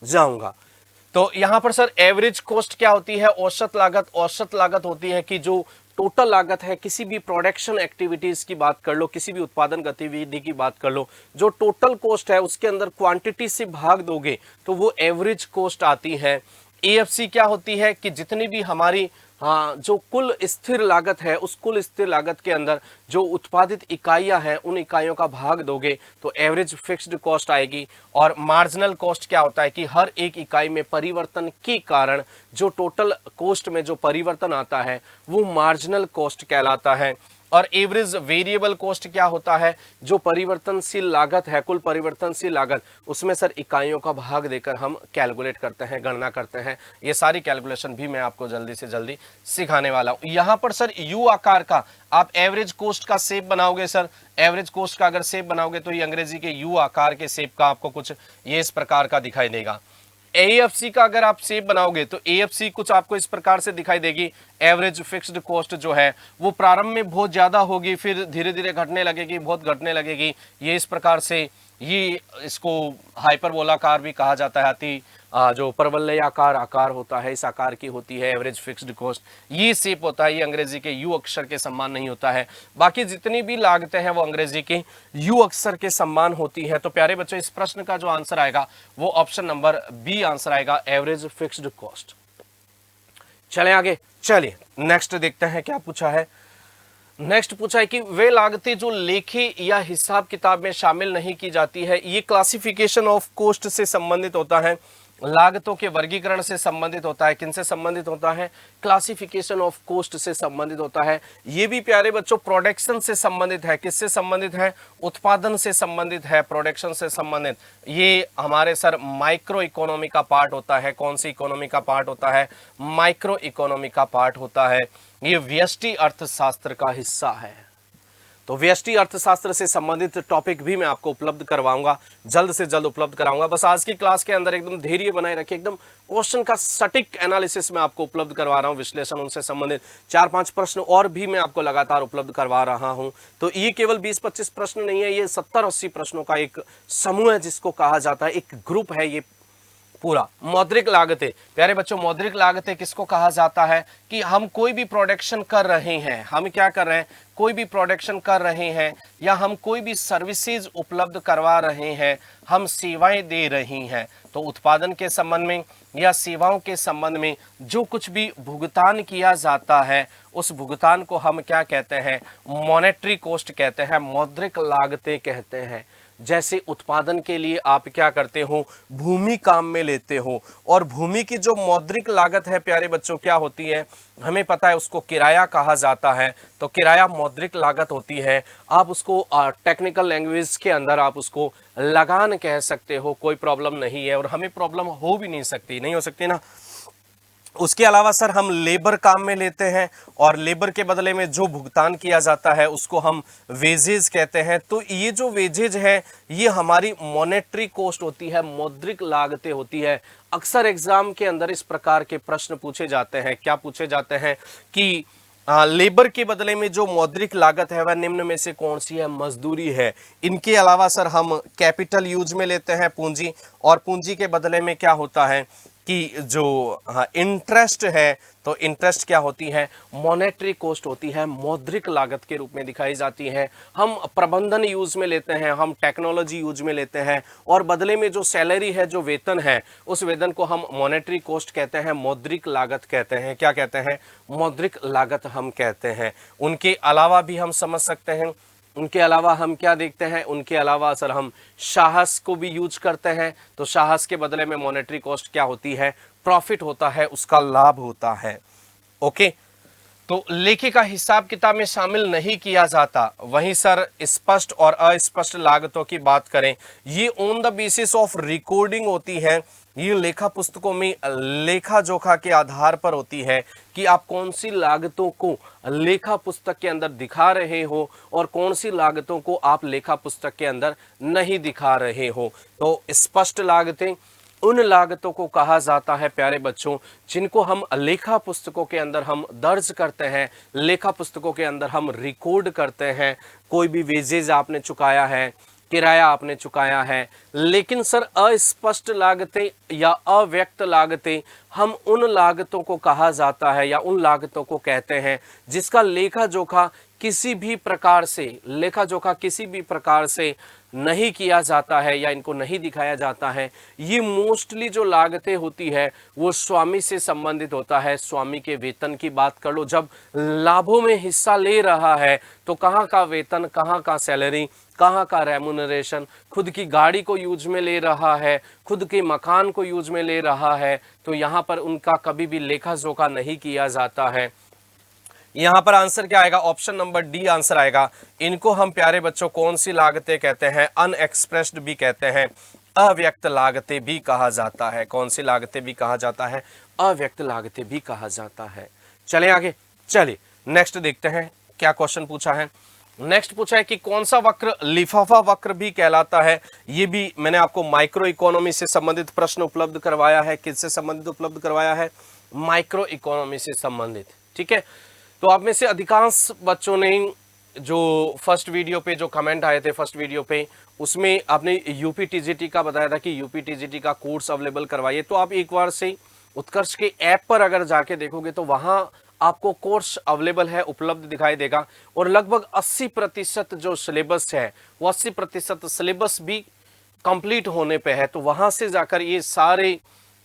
जाऊंगा। तो यहां पर सर एवरेज कॉस्ट क्या होती है? औसत लागत। औसत लागत होती है कि जो टोटल लागत है, किसी भी प्रोडक्शन एक्टिविटीज की बात कर लो, किसी भी उत्पादन गतिविधि की बात कर लो, जो टोटल कॉस्ट है उसके अंदर क्वांटिटी से भाग दोगे तो वो एवरेज कॉस्ट आती है। एएफसी क्या होती है कि जितनी भी हमारी जो कुल स्थिर लागत है, उस कुल स्थिर लागत के अंदर जो उत्पादित इकाइयां हैं उन इकाइयों का भाग दोगे तो एवरेज फिक्स्ड कॉस्ट आएगी। और मार्जिनल कॉस्ट क्या होता है कि हर एक इकाई में परिवर्तन के कारण जो टोटल कॉस्ट में जो परिवर्तन आता है वो मार्जिनल कॉस्ट कहलाता है। और एवरेज वेरिएबल कॉस्ट क्या होता है? जो परिवर्तनशील लागत है, कुल परिवर्तनशील लागत, उसमें सर इकाइयों का भाग देकर हम कैलकुलेट करते हैं, गणना करते हैं। ये सारी कैलकुलेशन भी मैं आपको जल्दी से जल्दी सिखाने वाला हूं। यहां पर सर यू आकार का आप एवरेज कॉस्ट का शेप बनाओगे सर, एवरेज कॉस्ट का अगर शेप बनाओगे तो ये अंग्रेजी के यू आकार के शेप का आपको कुछ ये इस प्रकार का दिखाई देगा। एएफसी का अगर आप शेप बनाओगे तो एएफसी कुछ आपको इस प्रकार से दिखाई देगी। एवरेज फिक्स्ड कॉस्ट जो है वो प्रारंभ में बहुत ज्यादा होगी, फिर धीरे धीरे घटने लगेगी, बहुत घटने लगेगी। ये इस प्रकार से, ये इसको हाइपरबोलाकार भी कहा जाता है। अति जो परवलयाकार आकार होता है, इस आकार की होती है एवरेज फिक्स्ड कॉस्ट। ये शेप होता है, ये अंग्रेजी के यू अक्षर के समान नहीं होता है। बाकी जितनी भी लागतें हैं वो अंग्रेजी के यू अक्षर के समान होती है। तो प्यारे बच्चों, इस प्रश्न का जो आंसर आएगा वो ऑप्शन नंबर बी आंसर आएगा, एवरेज फिक्स्ड कॉस्ट। चलें आगे, चलिए नेक्स्ट देखते हैं क्या पूछा है। नेक्स्ट पूछा है कि वे लागतें जो लेखे या हिसाब किताब में शामिल नहीं की जाती है। ये क्लासिफिकेशन ऑफ कॉस्ट से संबंधित होता है, लागतों के वर्गीकरण से संबंधित होता है। किनसे संबंधित होता है? क्लासिफिकेशन ऑफ कॉस्ट से संबंधित होता है। ये भी प्यारे बच्चों प्रोडक्शन से संबंधित है। किससे संबंधित है? उत्पादन से संबंधित है, प्रोडक्शन से संबंधित। ये हमारे सर माइक्रो इकोनॉमी का पार्ट होता है। कौन सी इकोनॉमी का पार्ट होता है? माइक्रो इकोनॉमी का पार्ट होता है। ये व्यष्टि अर्थशास्त्र का हिस्सा है। तो व्यष्टि अर्थशास्त्र से संबंधित टॉपिक भी मैं आपको उपलब्ध करवाऊंगा, जल्द से जल्द उपलब्ध कराऊंगा। बस आज की क्लास के अंदर एकदम धैर्य बनाए रखिए, एकदम क्वेश्चन का सटीक एनालिसिस मैं आपको उपलब्ध करवा रहा हूं, विश्लेषण, उनसे संबंधित 4-5 प्रश्न और भी मैं आपको लगातार उपलब्ध करवा रहा हूं। तो ये केवल 20-25 प्रश्न नहीं है, ये 70-80 प्रश्नों का एक समूह है जिसको कहा जाता है, एक ग्रुप है ये पूरा। मौद्रिक लागतें, प्यारे बच्चों, मौद्रिक लागतें किसको कहा जाता है? कि हम कोई भी प्रोडक्शन कर रहे हैं, हम क्या कर रहे हैं? कोई भी प्रोडक्शन कर रहे हैं या हम कोई भी सर्विसेज उपलब्ध करवा रहे हैं, हम सेवाएं दे रही हैं, तो उत्पादन के संबंध में या सेवाओं के संबंध में जो कुछ भी भुगतान किया जाता है उस भुगतान को हम क्या कहते हैं? मॉनेटरी कॉस्ट कहते हैं, मौद्रिक लागतें कहते हैं। जैसे उत्पादन के लिए आप क्या करते हो? भूमि काम में लेते हो, और भूमि की जो मौद्रिक लागत है प्यारे बच्चों क्या होती है? हमें पता है, उसको किराया कहा जाता है। तो किराया मौद्रिक लागत होती है। आप उसको टेक्निकल लैंग्वेज के अंदर आप उसको लगान कह सकते हो, कोई प्रॉब्लम नहीं है, और हमें प्रॉब्लम हो भी नहीं सकती, नहीं हो सकती ना। उसके अलावा सर हम लेबर काम में लेते हैं, और लेबर के बदले में जो भुगतान किया जाता है उसको हम वेजेज कहते हैं। तो ये जो वेजेज है ये हमारी मॉनेटरी कॉस्ट होती है, मौद्रिक लागतें होती है। अक्सर एग्जाम के अंदर इस प्रकार के प्रश्न पूछे जाते हैं। क्या पूछे जाते हैं? कि लेबर के बदले में जो मौद्रिक लागत है वह निम्न में से कौन सी है? मजदूरी है। इनके अलावा सर हम कैपिटल यूज में लेते हैं, पूंजी, और पूंजी के बदले में क्या होता है कि जो इंटरेस्ट है, तो इंटरेस्ट क्या होती है? मॉनेटरी कॉस्ट होती है, मौद्रिक लागत के रूप में दिखाई जाती है। हम प्रबंधन यूज में लेते हैं, हम टेक्नोलॉजी यूज में लेते हैं, और बदले में जो सैलरी है, जो वेतन है, उस वेतन को हम मॉनेटरी कॉस्ट कहते हैं, मौद्रिक लागत कहते हैं। क्या कहते हैं? मौद्रिक लागत हम कहते हैं। उनके अलावा भी हम समझ सकते हैं, उनके अलावा हम क्या देखते हैं? उनके अलावा सर हम साहस को भी यूज करते हैं। तो साहस के बदले में मॉनेटरी कॉस्ट क्या होती है? प्रॉफिट होता है, उसका लाभ होता है। ओके, तो लेखे का हिसाब किताब में शामिल नहीं किया जाता। वहीं सर स्पष्ट और अस्पष्ट लागतों की बात करें, ये on the basis of recording होती है। ये लेखा पुस्तकों में लेखा जोखा के आधार पर होती है कि आप कौन सी लागतों को लेखा पुस्तक के अंदर दिखा रहे हो और कौन सी लागतों को आप लेखा पुस्तक के अंदर नहीं दिखा रहे हो। तो स्पष्ट लागतें उन लागतों को कहा जाता है प्यारे बच्चों जिनको हम लेखा पुस्तकों के अंदर हम दर्ज करते हैं, लेखा पुस्तकों के अंदर हम रिकॉर्ड करते हैं। कोई भी वेजेज आपने चुकाया है, किराया आपने चुकाया है। लेकिन सर अस्पष्ट लागतें या अव्यक्त लागतें, हम उन लागतों को कहा जाता है या उन लागतों को कहते हैं जिसका लेखा जोखा किसी भी प्रकार से नहीं किया जाता है या इनको नहीं दिखाया जाता है। ये मोस्टली जो लागतें होती है वो स्वामी से संबंधित होता है। स्वामी के वेतन की बात कर लो, जब लाभों में हिस्सा ले रहा है तो कहाँ का वेतन, कहाँ का सैलरी, कहाँ का रेमुनरेशन, खुद की गाड़ी को यूज में ले रहा है, खुद के मकान को यूज में ले रहा है, तो यहाँ पर उनका कभी भी लेखा जोखा नहीं किया जाता है। यहां पर आंसर क्या आएगा? ऑप्शन नंबर डी आंसर आएगा। इनको हम प्यारे बच्चों कौन सी लागतें कहते हैं? अनएक्सप्रेस्ड भी कहते हैं, अव्यक्त लागतें भी कहा जाता है। कौन सी लागतें भी कहा जाता है? अव्यक्त लागतें भी कहा जाता है। चले आगे, चलिए नेक्स्ट देखते हैं क्या क्वेश्चन पूछा है। नेक्स्ट पूछा है कि कौन सा वक्र लिफाफा वक्र भी कहलाता है। ये भी मैंने आपको माइक्रो इकोनॉमी से संबंधित प्रश्न उपलब्ध करवाया है। किससे संबंधित उपलब्ध करवाया है? माइक्रो इकोनॉमी से संबंधित। ठीक है, तो आप में से अधिकांश बच्चों ने जो फर्स्ट वीडियो पे जो कमेंट आए थे, फर्स्ट वीडियो पे उसमें आपने यूपी टीजीटी का बताया था कि यूपी टीजीटी का कोर्स अवेलेबल करवाइए। तो आप एक बार से उत्कर्ष के ऐप पर अगर जाके देखोगे तो वहां आपको कोर्स अवेलेबल है, उपलब्ध दिखाई देगा। और लगभग 80% जो सिलेबस है वो 80% सिलेबस भी कंप्लीट होने पे है। तो वहां से जाकर ये सारे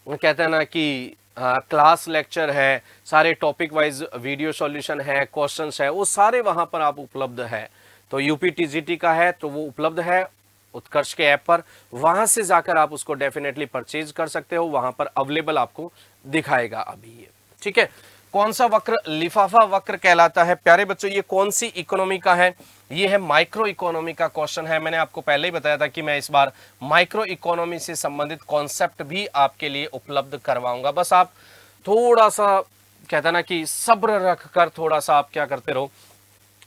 कहते हैं ना कि क्लास लेक्चर है, सारे टॉपिक वाइज वीडियो सॉल्यूशन है, क्वेश्चंस है, वो सारे वहां पर आप उपलब्ध है। तो यूपी टीजीटी का है तो वो उपलब्ध है उत्कर्ष के ऐप पर, वहां से जाकर आप उसको डेफिनेटली परचेज कर सकते हो, वहां पर अवेलेबल आपको दिखाएगा अभी ये। ठीक है, कौन सा वक्र लिफाफा वक्र कहलाता है? प्यारे बच्चों ये कौन सी इकोनॉमी का है? ये है माइक्रो इकोनॉमी का क्वेश्चन है। मैंने आपको पहले ही बताया था कि मैं इस बार माइक्रो इकोनॉमी से संबंधित कॉन्सेप्ट भी आपके लिए उपलब्ध करवाऊंगा। बस आप थोड़ा सा कहते हैं ना कि सब्र रख कर थोड़ा सा आप क्या करते रहो,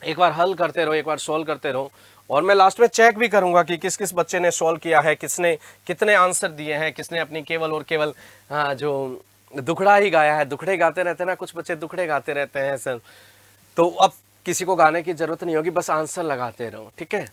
एक बार हल करते रहो, एक बार सॉल्व करते रहो, और मैं लास्ट में चेक भी करूंगा कि किस किस बच्चे ने सॉल्व किया है, किसने कितने आंसर दिए हैं, किसने अपनी केवल और केवल जो दुखड़ा ही गाया है। दुखड़े गाते रहते हैं ना, कुछ बच्चे दुखड़े गाते रहते हैं सर, तो अब किसी को गाने की जरूरत नहीं होगी, बस आंसर लगाते रहो। ठीक है,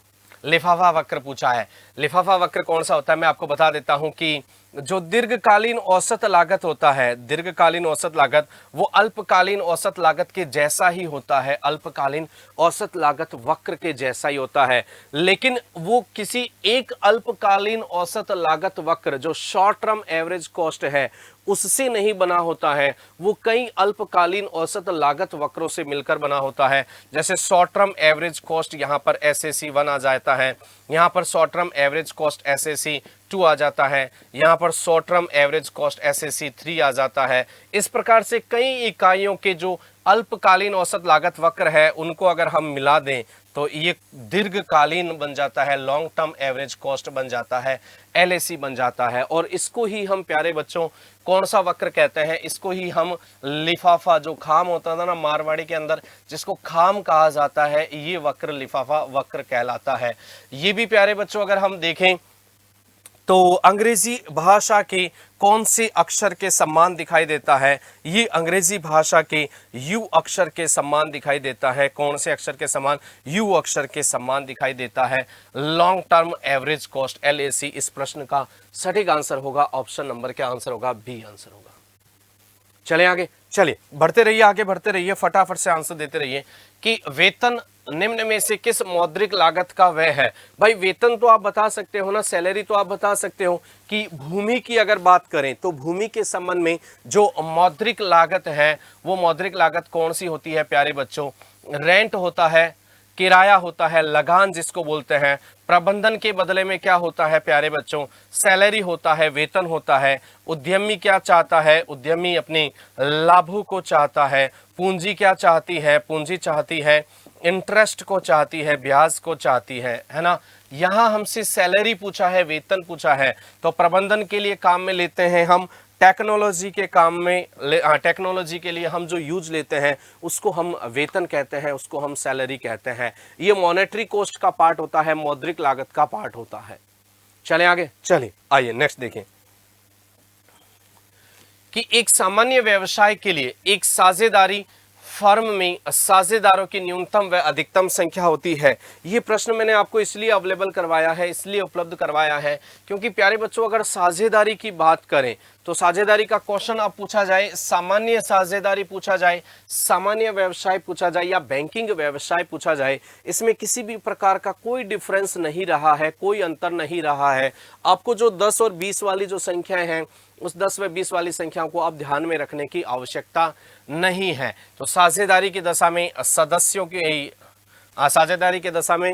लिफाफा वक्र पूछा है। लिफाफा वक्र कौन सा होता है? मैं आपको बता देता हूं कि जो दीर्घकालीन औसत लागत होता है, दीर्घकालीन औसत लागत वो अल्पकालीन औसत लागत के जैसा ही होता है, अल्पकालीन औसत लागत वक्र के जैसा ही होता है। लेकिन वो किसी एक अल्पकालीन औसत लागत वक्र जो शॉर्ट टर्म एवरेज कॉस्ट है उससे नहीं बना होता है, वो कई अल्पकालीन औसत लागत वक्रों से मिलकर बना होता है। जैसे शॉर्ट टर्म एवरेज कॉस्ट यहाँ पर SAC 1 आ जाता है, यहाँ पर short term average cost SAC 2 आ जाता है, यहाँ पर short term average cost SAC 3 आ जाता है। इस प्रकार से कई इकाइयों के जो अल्पकालीन औसत लागत वक्र है उनको अगर हम मिला दें तो ये दीर्घकालीन बन जाता है, लॉन्ग टर्म एवरेज कॉस्ट बन जाता है, LAC बन जाता है। और इसको ही हम प्यारे बच्चों कौन सा वक्र कहते हैं? इसको ही हम लिफाफा, जो खाम होता था ना मारवाड़ी के अंदर, जिसको खाम कहा जाता है, ये वक्र लिफाफा वक्र कहलाता है। ये भी प्यारे बच्चों अगर हम देखें तो अंग्रेजी भाषा के कौन से अक्षर के समान दिखाई देता है? ये अंग्रेजी भाषा के U अक्षर के समान दिखाई देता है। कौन से अक्षर के समान? U अक्षर के समान दिखाई देता है। Long term average cost LAC इस प्रश्न का सटीक आंसर होगा। ऑप्शन नंबर क्या आंसर होगा? बी आंसर होगा। चले आगे, चलिए बढ़ते रहिए, आगे बढ़ते रहिए, फटाफट से आंसर देते रहिए कि वेतन निम्न में से किस मौद्रिक लागत का व्यय है? भाई वेतन तो आप बता सकते हो ना, सैलरी तो आप बता सकते हो। कि भूमि की अगर बात करें तो भूमि के संबंध में जो मौद्रिक लागत है वो मौद्रिक लागत कौन सी होती है प्यारे बच्चों? रेंट होता है, किराया होता है, लगान जिसको बोलते हैं। प्रबंधन के बदले में क्या होता है प्यारे बच्चों? सैलरी होता है, वेतन होता है। उद्यमी क्या चाहता है? उद्यमी अपने लाभों को चाहता है। पूंजी क्या चाहती है? पूंजी चाहती है इंटरेस्ट को, चाहती है ब्याज को, चाहती है ना। यहां हमसे सैलरी पूछा है, वेतन पूछा है, तो प्रबंधन के लिए काम में लेते हैं हम टेक्नोलॉजी के काम में, टेक्नोलॉजी के लिए हम जो यूज लेते हैं उसको हम वेतन कहते हैं, उसको हम सैलरी कहते हैं। ये मॉनेटरी कॉस्ट का पार्ट होता है, मौद्रिक लागत का पार्ट होता है। चलें आगे, चलिए आइए नेक्स्ट देखें कि एक सामान्य व्यवसाय के लिए एक साझेदारी फर्म में साझेदारों की न्यूनतम व अधिकतम संख्या होती है? ये प्रश्न मैंने आपको इसलिए अवेलेबल करवाया है, इसलिए उपलब्ध करवाया है क्योंकि प्यारे बच्चों अगर साझेदारी की बात करें तो साझेदारी का क्वेश्चन अब पूछा जाए, सामान्य साझेदारी पूछा जाए, सामान्य व्यवसाय पूछा जाए या बैंकिंग व्यवसाय पूछा जाए, इसमें किसी भी प्रकार का कोई डिफरेंस नहीं रहा है, कोई अंतर नहीं रहा है। आपको जो 10 और 20 वाली जो संख्याएं हैं उस 10 व 20 वाली संख्याओं को आप ध्यान में रखने की आवश्यकता नहीं है। तो साझेदारी की दशा में सदस्यों की, साझेदारी की दशा में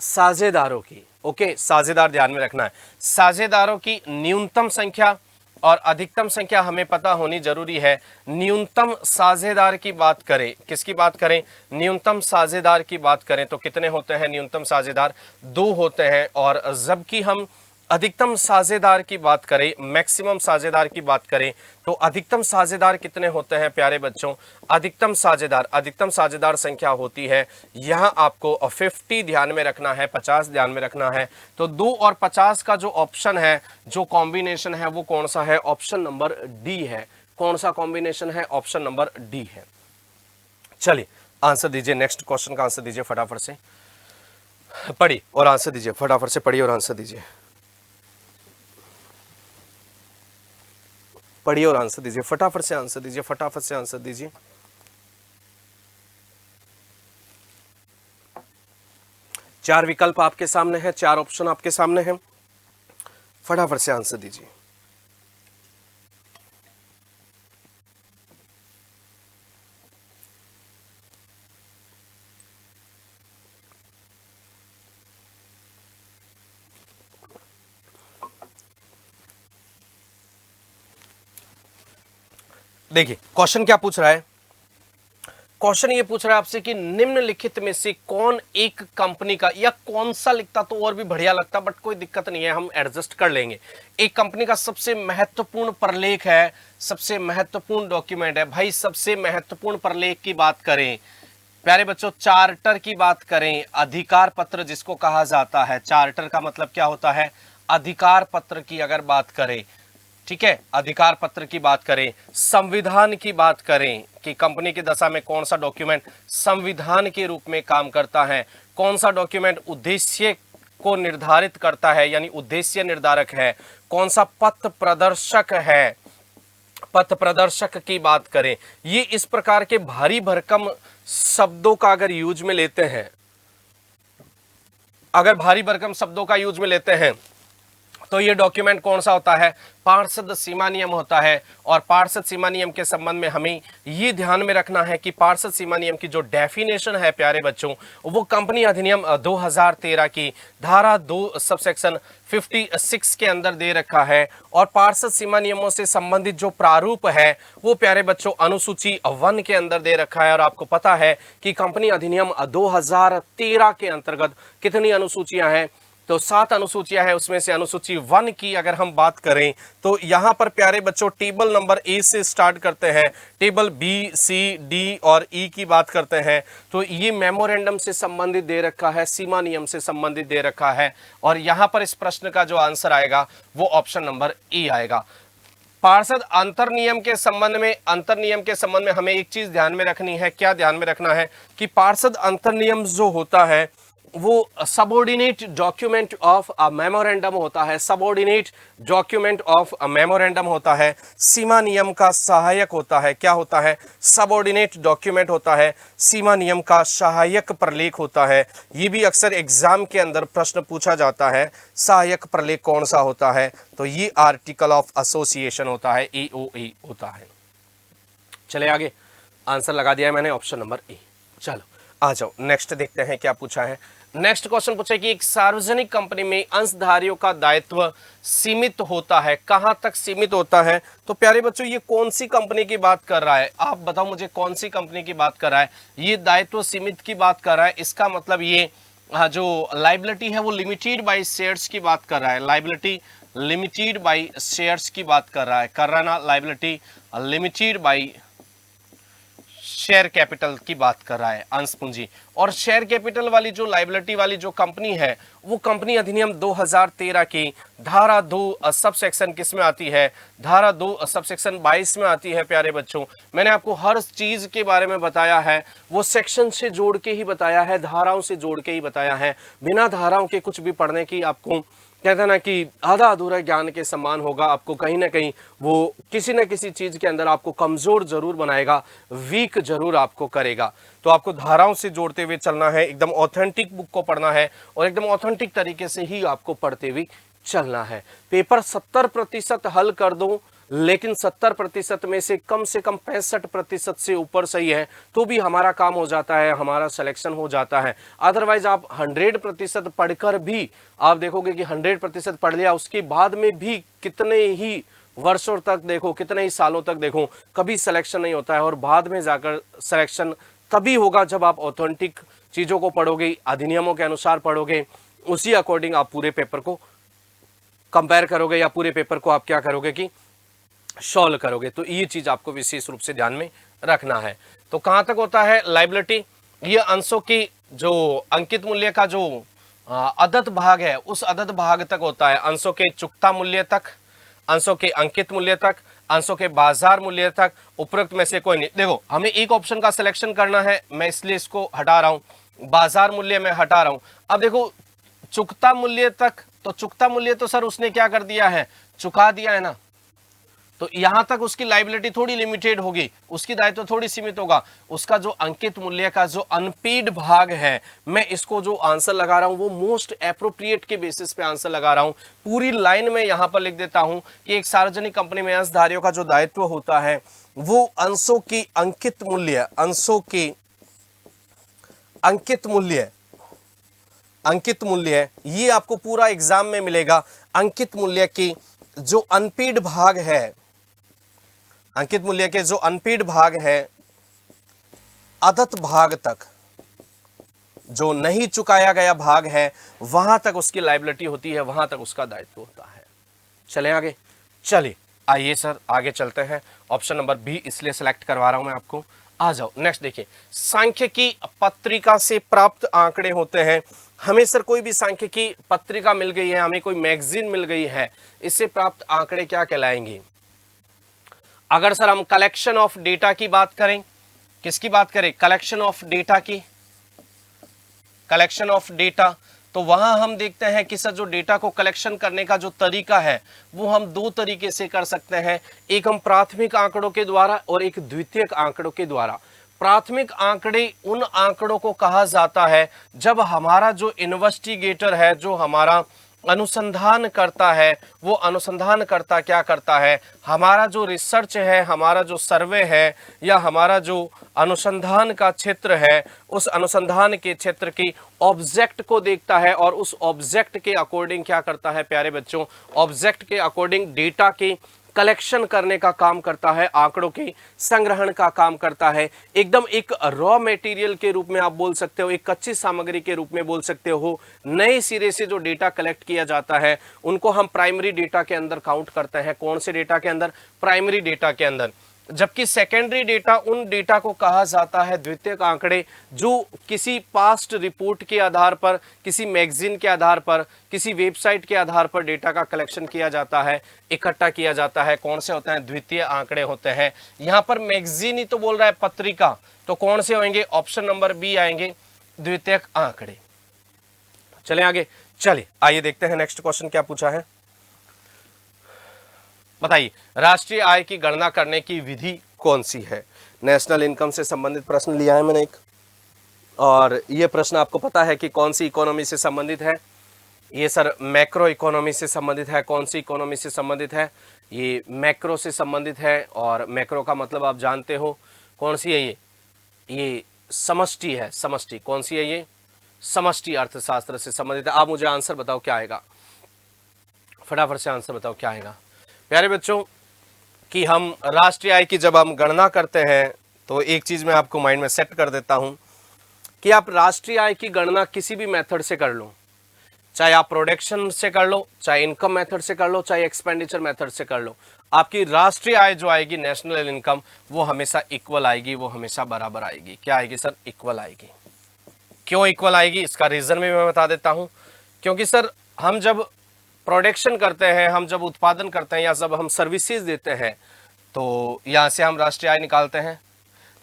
साझेदारों की, ओके, साझेदार ध्यान में रखना है, साझेदारों की न्यूनतम संख्या और अधिकतम संख्या हमें पता होनी जरूरी है। न्यूनतम साझेदार की बात करें, किसकी बात करें? न्यूनतम साझेदार की बात करें तो कितने होते हैं न्यूनतम साझेदार? 2 होते हैं। और जबकि हम अधिकतम साझेदार की बात करें, मैक्सिमम साझेदार की बात करें तो अधिकतम साझेदार कितने होते हैं प्यारे बच्चों? अधिकतम साझेदार संख्या होती है, यहां आपको 50 ध्यान में रखना है, 50 ध्यान में रखना है। तो 2 और 50 का जो ऑप्शन है, जो कॉम्बिनेशन है वो कौन सा है? ऑप्शन नंबर डी है। कौन सा कॉम्बिनेशन है? ऑप्शन नंबर डी है। चलिए आंसर दीजिए, नेक्स्ट क्वेश्चन का आंसर दीजिए फटाफट से, पढ़िए और आंसर दीजिए, फटाफट से पढ़िए और आंसर दीजिए, पढ़िए और आंसर दीजिए, फटाफट से आंसर दीजिए, फटाफट से आंसर दीजिए। चार विकल्प आपके सामने हैं, 4 ऑप्शन आपके सामने हैं, फटाफट से आंसर दीजिए। देखिए क्वेश्चन क्या पूछ रहा है, क्वेश्चन ये पूछ रहा है आपसे कि निम्नलिखित में से कौन एक कंपनी का, या कौन सा लिखता तो और भी बढ़िया लगता, बट कोई दिक्कत नहीं है, हम एडजस्ट कर लेंगे। एक कंपनी का सबसे महत्वपूर्ण प्रलेख है, सबसे महत्वपूर्ण डॉक्यूमेंट है। भाई सबसे महत्वपूर्ण प्रलेख की बात करें प्यारे बच्चों, चार्टर की बात करें, अधिकार पत्र जिसको कहा जाता है, चार्टर का मतलब क्या होता है? अधिकार पत्र की अगर बात करें, ठीक है, अधिकार पत्र की बात करें, संविधान की बात करें कि कंपनी की दशा में कौन सा डॉक्यूमेंट संविधान के रूप में काम करता है, कौन सा डॉक्यूमेंट उद्देश्य को निर्धारित करता है यानी उद्देश्य निर्धारक है, कौन सा पथ प्रदर्शक है, पथ प्रदर्शक की बात करें, ये इस प्रकार के भारी भरकम शब्दों का अगर यूज में लेते हैं, अगर भारी भरकम शब्दों का यूज में लेते हैं तो ये डॉक्यूमेंट कौन सा होता है? पार्षद सीमा नियम होता है। और पार्षद सीमा नियम के संबंध में हमें ये ध्यान में रखना है कि पार्षद सीमा नियम की जो डेफिनेशन है प्यारे बच्चों, वो कंपनी अधिनियम 2013 की धारा 2 सबसेक्शन 56 के अंदर दे रखा है। और पार्षद सीमा नियमों से संबंधित जो प्रारूप है वो प्यारे बच्चों अनुसूची 1 के अंदर दे रखा है। और आपको पता है कि कंपनी अधिनियम 2013 के अंतर्गत कितनी अनुसूचियां हैं? तो 7 अनुसूचियां हैं, उसमें से अनुसूची 1 की अगर हम बात करें तो यहां पर प्यारे बच्चों टेबल नंबर ए से स्टार्ट करते हैं, टेबल बी, सी, डी और ई की बात करते हैं। तो ये मेमोरेंडम से संबंधित दे रखा है, सीमा नियम से संबंधित दे रखा है। और यहां पर इस प्रश्न का जो आंसर आएगा वो ऑप्शन नंबर ए आएगा। पार्षद अंतर नियम के संबंध में हमें एक चीज ध्यान में रखनी है। क्या ध्यान में रखना है? कि पार्षद अंतर नियम जो होता है वो subordinate document of a memorandum होता है, subordinate document of a memorandum होता है, सीमा नियम का सहायक होता है। क्या होता है? सबऑर्डिनेट डॉक्यूमेंट होता है, सीमा नियम का सहायक प्रलेख होता है। ये भी अक्सर एग्जाम के अंदर प्रश्न पूछा जाता है, सहायक प्रलेख कौन सा होता है? तो ये आर्टिकल ऑफ एसोसिएशन होता है, AOA होता है। चले आगे, आंसर लगा दिया है मैंने, ऑप्शन नंबर ए। चलो आ जाओ, नेक्स्ट देखते हैं क्या पूछा है। नेक्स्ट क्वेश्चन पूछा कि एक सार्वजनिक कंपनी में अंशधारियों का दायित्व सीमित होता है, कहां तक सीमित होता है? तो प्यारे बच्चों ये कौन सी कंपनी की बात कर रहा है? आप बताओ मुझे, कौन सी कंपनी की बात कर रहा है? ये दायित्व सीमित की बात कर रहा है, इसका मतलब ये जो लाइबिलिटी है वो लिमिटेड बाय शेयर्स की बात कर रहा है, लाइबिलिटी लिमिटेड बाय शेयर्स की बात कर रहा है, कर रहा है ना, liability limited by share capital की बात कर रहा है, अंश पूंजी। और शेयर कैपिटल वाली जो लायबिलिटी वाली जो कंपनी है वो कंपनी अधिनियम 2013 की धारा 2 सब सेक्शन किस में आती है, धारा 2 सब सेक्शन 22 में आती है। प्यारे बच्चों, मैंने आपको हर चीज के बारे में बताया है, वो सेक्शन से जोड़ के ही बताया है, धाराओं से जोड़ के ही बताया है। बिना धाराओं के कुछ भी पढ़ने की आपको कहते हैं ना कि आधा अधूरा ज्ञान के समान होगा। आपको कहीं ना कहीं वो किसी न किसी चीज के अंदर आपको कमजोर जरूर बनाएगा, वीक जरूर आपको करेगा। तो आपको धाराओं से जोड़ते हुए चलना है, एकदम ऑथेंटिक बुक को पढ़ना है और एकदम ऑथेंटिक तरीके से ही आपको पढ़ते हुए चलना है। पेपर 70% हल कर दो, लेकिन 70% में से कम 65% से ऊपर सही है तो भी हमारा काम हो जाता है, हमारा सिलेक्शन हो जाता है। अदरवाइज आप 100% पढ़कर भी आप देखोगे कि 100% पढ़ लिया, उसके बाद में भी कितने ही वर्षों तक देखो, कितने ही सालों तक देखो, कभी सिलेक्शन नहीं होता है। और बाद में जाकर सिलेक्शन तभी होगा जब आप ऑथेंटिक चीजों को पढ़ोगे, अधिनियमों के अनुसार पढ़ोगे, उसी अकॉर्डिंग आप पूरे पेपर को कंपेयर करोगे या पूरे पेपर को आप क्या करोगे कि सॉल्व करोगे। तो ये चीज आपको विशेष रूप से ध्यान में रखना है। तो कहां तक होता है लायबिलिटी, ये अंशों की जो अंकित मूल्य का जो अदद भाग है उस अदद भाग तक होता है, अंशों के चुकता मूल्य तक, अंशों के अंकित मूल्य तक, अंशों के बाजार मूल्य तक, उपरोक्त में से कोई नहीं। देखो हमें एक ऑप्शन का सिलेक्शन करना है, मैं इसलिए इसको हटा रहा हूं, बाजार मूल्य में हटा रहा हूं। अब देखो चुकता मूल्य तक, तो चुकता मूल्य तो सर उसने क्या कर दिया है, चुका दिया है ना, तो यहां तक उसकी लायबिलिटी थोड़ी लिमिटेड होगी, उसकी दायित्व थोड़ी सीमित होगा। उसका जो अंकित मूल्य का जो अनपेड भाग है, मैं इसको जो आंसर लगा रहा हूं वो मोस्ट एप्रोप्रिएट के बेसिस पे आंसर लगा रहा हूं। पूरी लाइन में यहां पर लिख देता हूं कि एक सार्वजनिक कंपनी में अंशधारियों का जो दायित्व होता है वो अंशों की अंकित मूल्य, अंशों की अंकित मूल्य, अंकित मूल्य ये आपको पूरा एग्जाम में मिलेगा। अंकित मूल्य की जो अनपेड भाग है, अंकित मूल्य के जो अनपेड भाग है, अदत भाग तक, जो नहीं चुकाया गया भाग है, वहां तक उसकी लायबिलिटी होती है, वहां तक उसका दायित्व होता है। चले आगे, चलिए आइए सर आगे चलते हैं। ऑप्शन नंबर बी इसलिए सेलेक्ट करवा रहा हूं मैं आपको। आ जाओ नेक्स्ट देखिए, सांख्यिकी पत्रिका से प्राप्त आंकड़े होते हैं। हमें सर कोई भी सांख्यिकी पत्रिका मिल गई है, हमें कोई मैगजीन मिल गई है, इससे प्राप्त आंकड़े क्या कहलाएंगे। अगर सर हम कलेक्शन ऑफ डेटा की बात करें, किसकी बात करें, कलेक्शन ऑफ डेटा की, कलेक्शन ऑफ डेटा, तो वहां हम देखते हैं कि सर जो डेटा को कलेक्शन करने का जो तरीका है वो हम दो तरीके से कर सकते हैं। एक हम प्राथमिक आंकड़ों के द्वारा और एक द्वितीयक आंकड़ों के द्वारा। प्राथमिक आंकड़े उन आंकड़ों को कहा जाता है जब हमारा जो इन्वेस्टिगेटर है, जो हमारा अनुसंधान करता है, वो अनुसंधान करता क्या करता है, हमारा जो रिसर्च है, हमारा जो सर्वे है या हमारा जो अनुसंधान का क्षेत्र है, उस अनुसंधान के क्षेत्र की ऑब्जेक्ट को देखता है और उस ऑब्जेक्ट के अकॉर्डिंग क्या करता है प्यारे बच्चों, ऑब्जेक्ट के अकॉर्डिंग डेटा की कलेक्शन करने का काम करता है, आंकड़ों के संग्रहण का काम करता है। एकदम एक रॉ मटेरियल के रूप में आप बोल सकते हो, एक कच्ची सामग्री के रूप में बोल सकते हो। नए सिरे से जो डेटा कलेक्ट किया जाता है उनको हम प्राइमरी डेटा के अंदर काउंट करते हैं। कौन से डेटा के अंदर, प्राइमरी डेटा के अंदर। जबकि सेकेंडरी डेटा उन डेटा को कहा जाता है द्वितीयक आंकड़े, जो किसी पास्ट रिपोर्ट के आधार पर, किसी मैगजीन के आधार पर, किसी वेबसाइट के आधार पर डेटा का कलेक्शन किया जाता है, इकट्ठा किया जाता है। कौन से होते हैं, द्वितीय आंकड़े होते हैं। यहाँ पर मैगजीन ही तो बोल रहा है, पत्रिका, तो कौन से होंगे, ऑप्शन नंबर बी आएंगे, द्वितीयक आंकड़े। चले आगे, चलिए आइए देखते हैं नेक्स्ट क्वेश्चन क्या पूछा है। बताइए, राष्ट्रीय आय की गणना करने की विधि कौन सी है। नेशनल इनकम से संबंधित प्रश्न लिया है मैंने एक, और ये प्रश्न आपको पता है कि कौन सी इकोनॉमी से संबंधित है। ये सर मैक्रो इकोनॉमी से संबंधित है। कौन सी इकोनॉमी से संबंधित है, ये मैक्रो से संबंधित है। और मैक्रो का मतलब आप जानते हो कौन सी है, ये समष्टि है, समष्टि। कौन सी है ये, समष्टि अर्थशास्त्र से संबंधित है। आप मुझे आंसर बताओ क्या आएगा, फटाफट से आंसर बताओ क्या आएगा प्यारे बच्चों। कि हम राष्ट्रीय आय की जब हम गणना करते हैं तो एक चीज मैं आपको माइंड में सेट कर देता हूं कि आप राष्ट्रीय आय की गणना किसी भी मेथड से कर लो, चाहे आप प्रोडक्शन से कर लो, चाहे इनकम मेथड से कर लो, चाहे एक्सपेंडिचर मेथड से कर लो, आपकी राष्ट्रीय आय जो आएगी, नेशनल इनकम, वो हमेशा इक्वल आएगी, वो हमेशा बराबर आएगी। क्या आएगी सर, इक्वल आएगी। क्यों इक्वल आएगी इसका रीजन भी मैं बता देता हूं। क्योंकि सर हम जब प्रोडक्शन करते हैं, हम जब उत्पादन करते हैं या जब हम सर्विसेज देते हैं तो यहां से हम राष्ट्रीय आय निकालते हैं।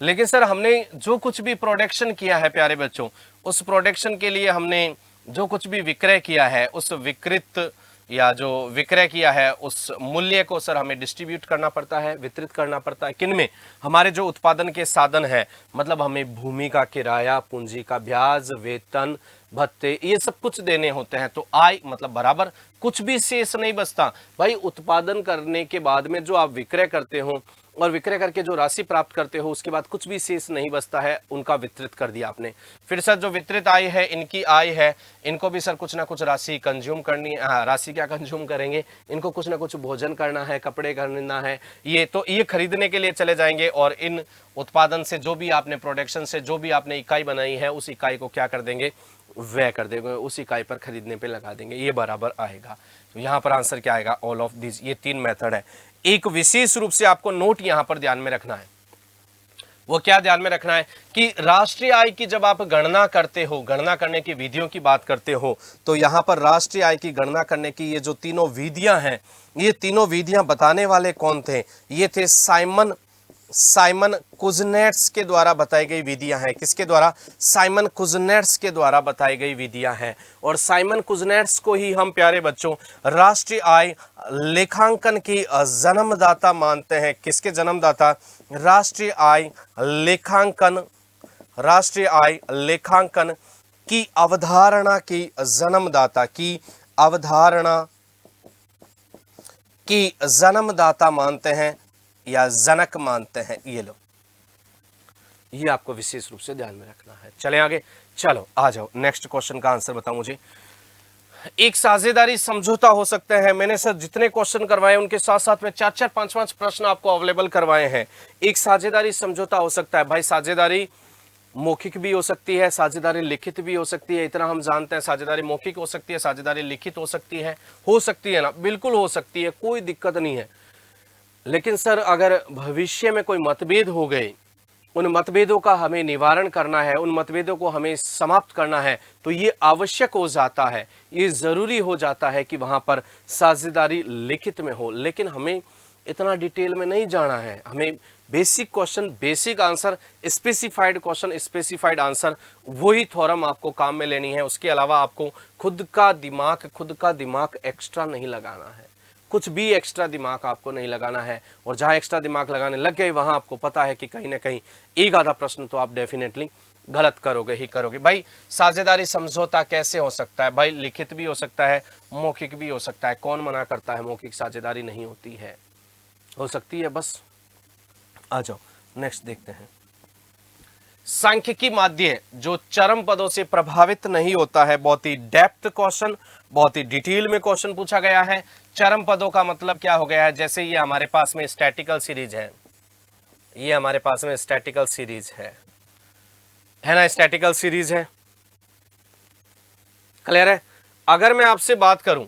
लेकिन सर हमने जो कुछ भी प्रोडक्शन किया है प्यारे बच्चों, उस प्रोडक्शन के लिए हमने जो कुछ भी विक्रय किया है, उस विकृत या जो विक्रय किया है उस मूल्य को सर हमें डिस्ट्रीब्यूट करना पड़ता है, वितरित करना पड़ता है। किनमें? हमारे जो उत्पादन के साधन है, मतलब हमें भूमि का किराया, पूंजी का ब्याज, वेतन, भत्ते, ये सब कुछ देने होते हैं। तो आय मतलब बराबर कुछ भी शेष नहीं बचता भाई। उत्पादन करने के बाद में जो आप विक्रय करते हो और विक्रय करके जो राशि प्राप्त करते हो, उसके बाद कुछ भी शेष नहीं बचता है, उनका वितरित कर दिया आपने। फिर सर जो वितरित आय है, इनकी आय है, इनको भी सर कुछ ना कुछ राशि कंज्यूम करनी है। राशि क्या कंज्यूम करेंगे, इनको कुछ ना कुछ भोजन करना है, कपड़े खरीदना है, ये तो ये खरीदने के लिए चले जाएंगे। और इन उत्पादन से जो भी आपने प्रोडक्शन से जो भी आपने इकाई बनाई है, उस इकाई को क्या कर देंगे, व्यय कर देंगे, उस इकाई पर खरीदने पे लगा देंगे, ये बराबर आएगा। तो यहाँ पर आंसर क्या आएगा, ऑल ऑफ दिस। ये 3 मेथड है। एक विशेष रूप से आपको नोट यहां पर ध्यान में रखना है। वो क्या ध्यान में रखना है कि राष्ट्रीय आय की जब आप गणना करते हो, गणना करने की विधियों की बात करते हो, तो यहां पर राष्ट्रीय आय की गणना करने की ये जो तीनों विधियां हैं, ये तीनों विधियां बताने वाले कौन थे? ये थे साइमन कुजनेट्स के द्वारा बताई गई विधियां हैं। किसके द्वारा? साइमन कुजनेट्स के द्वारा बताई गई विधियां हैं। और साइमन कुजनेट्स को ही हम प्यारे बच्चों राष्ट्रीय आय लेखांकन की जन्मदाता मानते हैं। किसके जन्मदाता? राष्ट्रीय आय लेखांकन की अवधारणा की जन्मदाता, की अवधारणा की जन्मदाता मानते हैं या जनक मानते हैं। ये लो, ये आपको विशेष रूप से ध्यान में रखना है। चले आगे, चलो आ जाओ, नेक्स्ट क्वेश्चन का आंसर बताओ मुझे। एक साझेदारी समझौता हो सकता है। मैंने सर जितने क्वेश्चन करवाए उनके साथ साथ में 4-4, 5-5 प्रश्न आपको अवेलेबल करवाए हैं। एक साझेदारी समझौता हो सकता है भाई। साझेदारी मौखिक भी हो सकती है, साझेदारी लिखित भी हो सकती है। इतना हम जानते हैं, साझेदारी मौखिक हो सकती है, साझेदारी लिखित हो सकती है ना, बिल्कुल हो सकती है, कोई दिक्कत नहीं है। लेकिन सर अगर भविष्य में कोई मतभेद हो गए, उन मतभेदों का हमें निवारण करना है, उन मतभेदों को हमें समाप्त करना है, तो ये आवश्यक हो जाता है, ये जरूरी हो जाता है कि वहां पर साझेदारी लिखित में हो। लेकिन हमें इतना डिटेल में नहीं जाना है, हमें basic question, basic answer, specified question, specified answer, वही थ्योरम आपको काम में लेनी है। उसके अलावा आपको खुद का दिमाग एक्स्ट्रा नहीं लगाना है, कुछ भी एक्स्ट्रा दिमाग आपको नहीं लगाना है। और जहां एक्स्ट्रा दिमाग लगाने लग गए, वहां आपको पता है कि कहीं ना कहीं एक आधा प्रश्न तो आप डेफिनेटली गलत करोगे ही करोगे। भाई साझेदारी समझौता कैसे हो सकता है? भाई लिखित भी हो सकता है, मौखिक भी हो सकता है। कौन मना करता है मौखिक साझेदारी नहीं होती है? हो सकती है। बस आ जाओ नेक्स्ट देखते हैं। सांख्यिकी माध्य जो चरम पदों से प्रभावित नहीं होता है। बहुत ही डेप्थ क्वेश्चन, बहुत ही डिटेल में क्वेश्चन पूछा गया है। चरम पदों का मतलब क्या हो गया है? जैसे ये हमारे पास में स्टैटिकल सीरीज है, ये हमारे पास में स्टैटिकल सीरीज है ना, स्टैटिकल सीरीज है, क्लियर है? अगर मैं आपसे बात करूं,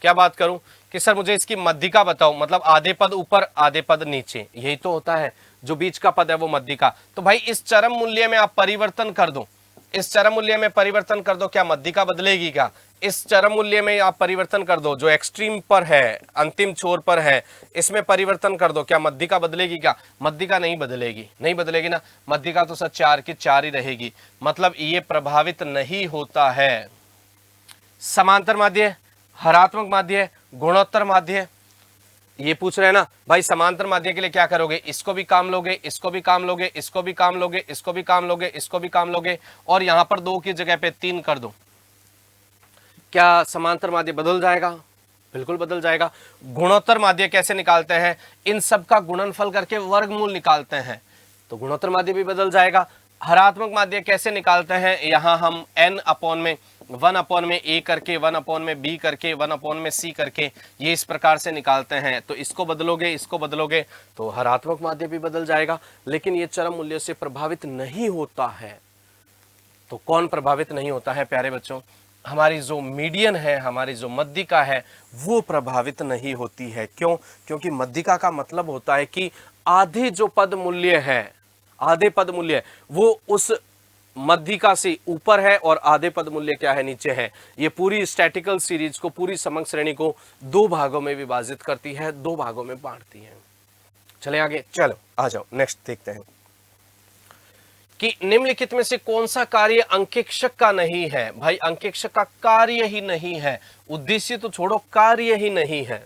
क्या बात करूं कि सर मुझे इसकी मध्यिका बताओ, मतलब आधे पद ऊपर आधे पद नीचे, यही तो होता है, जो बीच का पद है वो मध्यिका। तो भाई इस चरम मूल्य में आप परिवर्तन कर दो, इस चरम मूल्य में परिवर्तन कर दो, क्या मध्यिका बदलेगी? क्या इस चरम मूल्य में आप परिवर्तन कर दो, जो एक्सट्रीम पर है, अंतिम छोर पर है, इसमें परिवर्तन कर दो, क्या मध्यिका बदलेगी? क्या मध्यिका नहीं बदलेगी, नहीं बदलेगी ना। मध्यिका तो सर 4 की 4 ही रहेगी, मतलब ये प्रभावित नहीं होता है। समांतर माध्य, हरात्मक माध्य, गुणोत्तर माध्य, ये पूछ रहे हैं ना भाई। समांतर माध्य के लिए क्या करोगे? इसको भी काम लोगे, इसको भी काम लोगे, इसको भी काम लोगे, इसको भी काम लोगे, इसको भी काम लोगे, और यहां पर 2 की जगह पे 3 कर दो। क्या समांतर माध्य बदल जाएगा? बिल्कुल बदल जाएगा। गुणोत्तर माध्य कैसे निकालते हैं? इन सब का गुणनफल करके वर्गमूल निकालते हैं, तो गुणोत्तर माध्य भी बदल जाएगा। हरात्मक माध्य कैसे निकालते हैं? यहां हम n अपॉन में 1 अपॉन में a करके, 1 अपॉन में b करके, 1 अपॉन में c करके, ये इस प्रकार से निकालते हैं। तो इसको बदलोगे, इसको बदलोगे, तो हरात्मक माध्य भी बदल जाएगा। लेकिन ये चरम मूल्य से प्रभावित नहीं होता है। तो कौन प्रभावित नहीं होता है प्यारे बच्चों? हमारी जो मीडियन है, हमारी जो मध्यिका है, वो प्रभावित नहीं होती है। क्यों? क्योंकि मध्यिका का मतलब होता है कि आधे जो पद मूल्य है, आधे पद मूल्य, वो उस मध्यिका से ऊपर है और आधे पद मूल्य क्या है, नीचे है। ये पूरी स्टैटिकल सीरीज को, पूरी समग्र श्रेणी को दो भागों में विभाजित करती है, दो भागों में बांटती है। चले आगे, चलो आ जाओ नेक्स्ट देखते हैं कि निम्नलिखित में से कौन सा कार्य अंकेक्षक का नहीं है। भाई अंकेक्षक का कार्य ही नहीं है, उद्देश्य तो छोड़ो, कार्य ही नहीं है,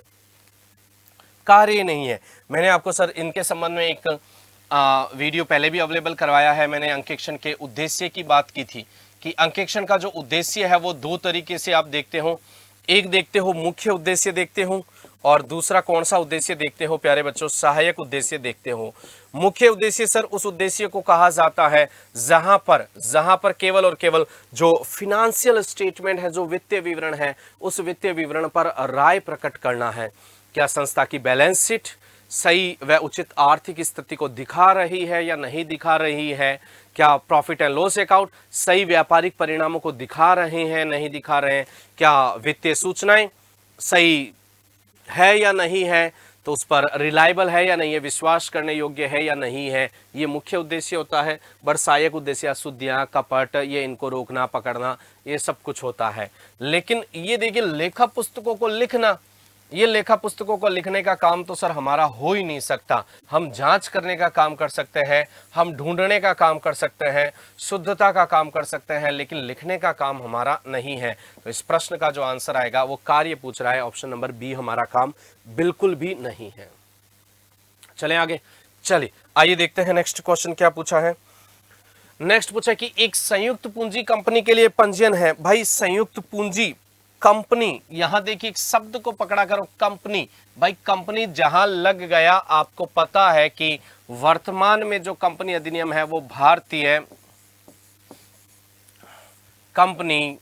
कार्य नहीं है। मैंने आपको सर इनके संबंध में एक वीडियो पहले भी अवेलेबल करवाया है। मैंने अंकेक्षण के उद्देश्य की बात की थी कि अंकेक्षण का जो उद्देश्य है वो दो तरीके से आप देखते हो। एक देखते हो मुख्य उद्देश्य देखते हो, और दूसरा कौन सा उद्देश्य देखते हो प्यारे बच्चों, सहायक उद्देश्य देखते हो। मुख्य उद्देश्य सर उस उद्देश्य को कहा जाता है जहां पर केवल और केवल जो फिनेंशियल स्टेटमेंट है, जो वित्तीय विवरण है, उस वित्तीय विवरण पर राय प्रकट करना है। क्या संस्था की बैलेंस शीट सही व उचित आर्थिक स्थिति को दिखा रही है या नहीं दिखा रही है, क्या प्रॉफिट एंड लॉस अकाउंट सही व्यापारिक परिणामों को दिखा रहे हैं, नहीं दिखा रहे हैं, क्या वित्तीय सूचनाएं सही है या नहीं है, तो उस पर रिलायबल है या नहीं है, विश्वास करने योग्य है या नहीं है। ये मुख्य उद्देश्य होता है। सहायक उद्देश्य अशुद्धियां, कपट, ये इनको रोकना पकड़ना, ये सब कुछ होता है। लेकिन ये देखिए लेखा पुस्तकों को लिखना, ये लेखा पुस्तकों को लिखने का काम तो सर हमारा हो ही नहीं सकता। हम जांच करने का काम कर सकते हैं, हम ढूंढने का काम कर सकते हैं, शुद्धता का काम कर सकते हैं, लेकिन लिखने का काम हमारा नहीं है। तो इस प्रश्न का जो आंसर आएगा वो कार्य पूछ रहा है, ऑप्शन नंबर बी हमारा काम बिल्कुल भी नहीं है। चले आगे, चलिए आइए देखते हैं नेक्स्ट क्वेश्चन क्या पूछा है। नेक्स्ट पूछा कि एक संयुक्त पूंजी कंपनी के लिए पंजीयन है। भाई संयुक्त पूंजी कंपनी, यहां देखिए एक शब्द को पकड़ा करो, कंपनी। भाई कंपनी जहां लग गया, आपको पता है कि वर्तमान में जो कंपनी अधिनियम है वो भारतीय कंपनी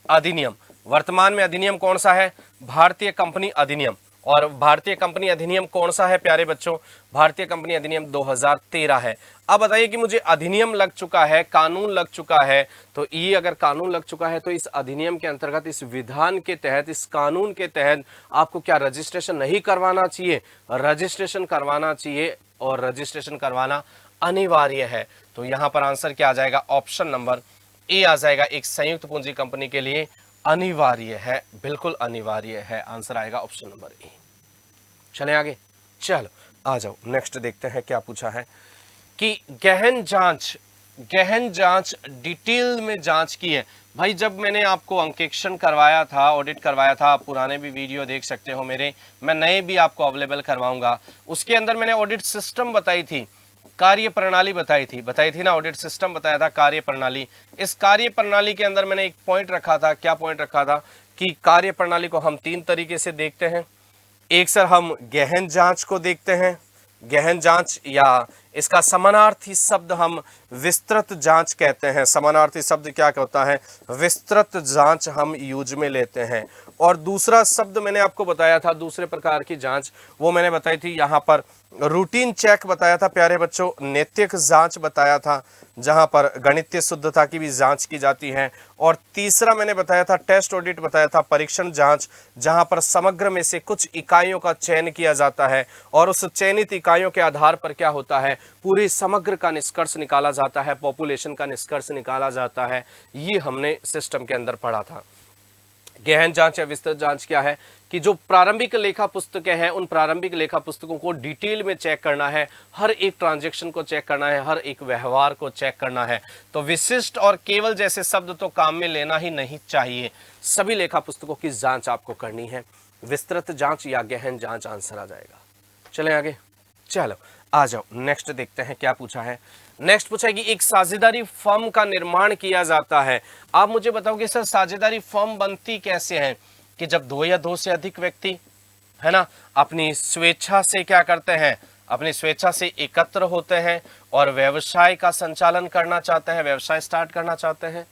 अधिनियम, वर्तमान में अधिनियम कौन सा है, भारतीय कंपनी अधिनियम। और भारतीय कंपनी अधिनियम कौन सा है प्यारे बच्चों, भारतीय कंपनी अधिनियम 2013 है। अब बताइए कि मुझे अधिनियम लग चुका है, कानून लग चुका है, तो ये अगर कानून लग चुका है तो इस अधिनियम के अंतर्गत, इस विधान के तहत, इस कानून के तहत आपको क्या रजिस्ट्रेशन नहीं करवाना चाहिए, रजिस्ट्रेशन करवाना चाहिए, और रजिस्ट्रेशन करवाना अनिवार्य है। तो यहां पर आंसर क्या आ जाएगा, ऑप्शन नंबर ए आ जाएगा। एक संयुक्त पूंजी कंपनी के लिए अनिवार्य है, बिल्कुल अनिवार्य है। आंसर आएगा ऑप्शन नंबर ए। चले आगे, चलो आ जाओ नेक्स्ट देखते हैं क्या पूछा है कि गहन जांच डिटेल में जांच की है। भाई जब मैंने आपको अंकेक्षण करवाया था, ऑडिट करवाया था, आप पुराने भी वीडियो देख सकते हो मेरे, मैं नए भी आपको अवेलेबल करवाऊंगा। उसके अंदर मैंने ऑडिट सिस्टम बताई थी, कार्य प्रणाली बताई थी ना, ऑडिट सिस्टम बताया था, कार्य प्रणाली। इस कार्य प्रणाली के अंदर मैंने एक पॉइंट रखा था, क्या पॉइंट रखा था कि कार्य प्रणाली को हम तीन तरीके से देखते हैं। एक सर हम गहन जांच को देखते हैं, गहन जांच, या इसका समानार्थी शब्द हम विस्तृत जांच कहते हैं। समानार्थी शब्द क्या होता है, विस्तृत जांच हम यूज में लेते हैं। और दूसरा शब्द मैंने आपको बताया था, दूसरे प्रकार की जांच, वो मैंने बताई थी यहाँ पर रूटीन चेक बताया था प्यारे बच्चों, नैतिक जांच बताया था, जहां पर गणितीय शुद्धता की भी जांच की जाती है। और तीसरा मैंने बताया था टेस्ट ऑडिट बताया था, परीक्षण जांच, जहां पर समग्र में से कुछ इकाइयों का चयन किया जाता है और उस चयनित इकाइयों के आधार पर क्या होता है, पूरी समग्र का निष्कर्ष निकाला जाता है, पॉपुलेशन का निष्कर्ष निकाला जाता है। ये हमने सिस्टम के अंदर पढ़ा था। गहन जांच या विस्तृत जांच क्या है कि जो प्रारंभिक लेखा पुस्तकें हैं, उन प्रारंभिक लेखा पुस्तकों को डिटेल में चेक करना है, हर एक ट्रांजैक्शन को चेक करना है, हर एक व्यवहार को चेक करना है। तो विशिष्ट और केवल जैसे शब्द तो काम में लेना ही नहीं चाहिए, सभी लेखा पुस्तकों की जांच आपको करनी है। विस्तृत जांच या गहन जांच आंसर आ जाएगा। चले आगे, चलो आ जाओ नेक्स्ट देखते हैं क्या पूछा है। नेक्स्ट पूछा है कि एक साझेदारी फर्म का निर्माण किया जाता है। आप मुझे बताओ कि सर साझेदारी फर्म बनती कैसे है, कि जब दो या दो से अधिक व्यक्ति है ना अपनी स्वेच्छा से क्या करते हैं, अपनी स्वेच्छा से एकत्र होते हैं और व्यवसाय का संचालन करना चाहते हैं, व्यवसाय स्टार्ट करना चाहते हैं,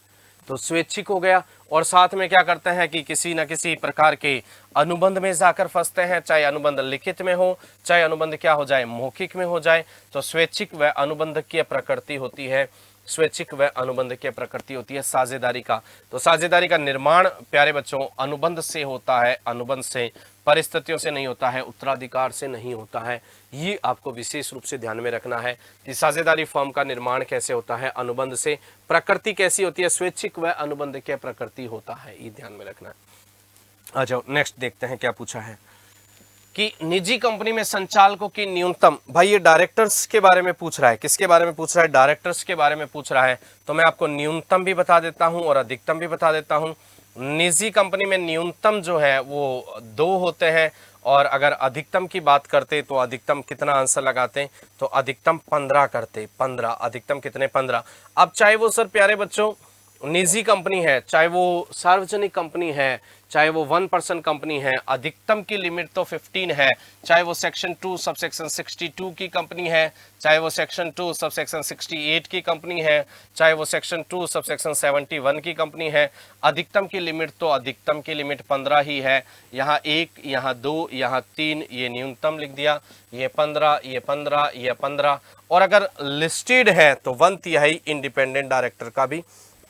तो स्वैच्छिक हो गया। और साथ में क्या करते हैं कि किसी न किसी प्रकार के अनुबंध में जाकर फंसते हैं, चाहे अनुबंध लिखित में हो, चाहे अनुबंध क्या हो जाए, मौखिक में हो जाए। तो स्वैच्छिक व अनुबंध की प्रकृति होती है स्वैच्छिक व अनुबंध की प्रकृति होती है साझेदारी का। तो साझेदारी का निर्माण प्यारे बच्चों अनुबंध से होता है, अनुबंध से, परिस्थितियों से नहीं होता है, उत्तराधिकार से नहीं होता है। ये आपको विशेष रूप से ध्यान में रखना है कि साझेदारी फॉर्म का निर्माण कैसे होता है, अनुबंध से। प्रकृति कैसी होती है, स्वैच्छिक व अनुबंध की प्रकृति होता है, ये ध्यान में रखना है। आ जाओ नेक्स्ट देखते हैं क्या पूछा है कि निजी कंपनी में संचालकों की न्यूनतम, भाई ये डायरेक्टर्स के बारे में पूछ रहा है, किसके बारे में पूछ रहा है, डायरेक्टर्स के बारे में पूछ रहा है। तो मैं आपको न्यूनतम भी बता देता हूं और अधिकतम भी बता देता हूं। निजी कंपनी में न्यूनतम जो है वो 2 होते हैं, और अगर अधिकतम की बात करते तो अधिकतम कितना आंसर लगाते, तो अधिकतम 15 करते, 15, अधिकतम कितने, 15। अब चाहे वो सर प्यारे बच्चों निजी कंपनी है, चाहे वो सार्वजनिक कंपनी है, चाहे वो 1% कंपनी है, अधिकतम की लिमिट तो 15 है। चाहे वो सेक्शन 2 सबसेक्शन 62 की कंपनी है, चाहे वो सेक्शन 2 सबसेक्शन 68 की कंपनी है, चाहे वो सेक्शन 2 सबसेक्शन 71 की कंपनी है, अधिकतम की लिमिट तो अधिकतम की लिमिट 15 ही है। यहाँ 1, यहाँ 2, यहाँ 3, ये न्यूनतम लिख दिया, ये 15, ये 15, ये 15। और अगर लिस्टेड है तो 1/3 इंडिपेंडेंट डायरेक्टर का भी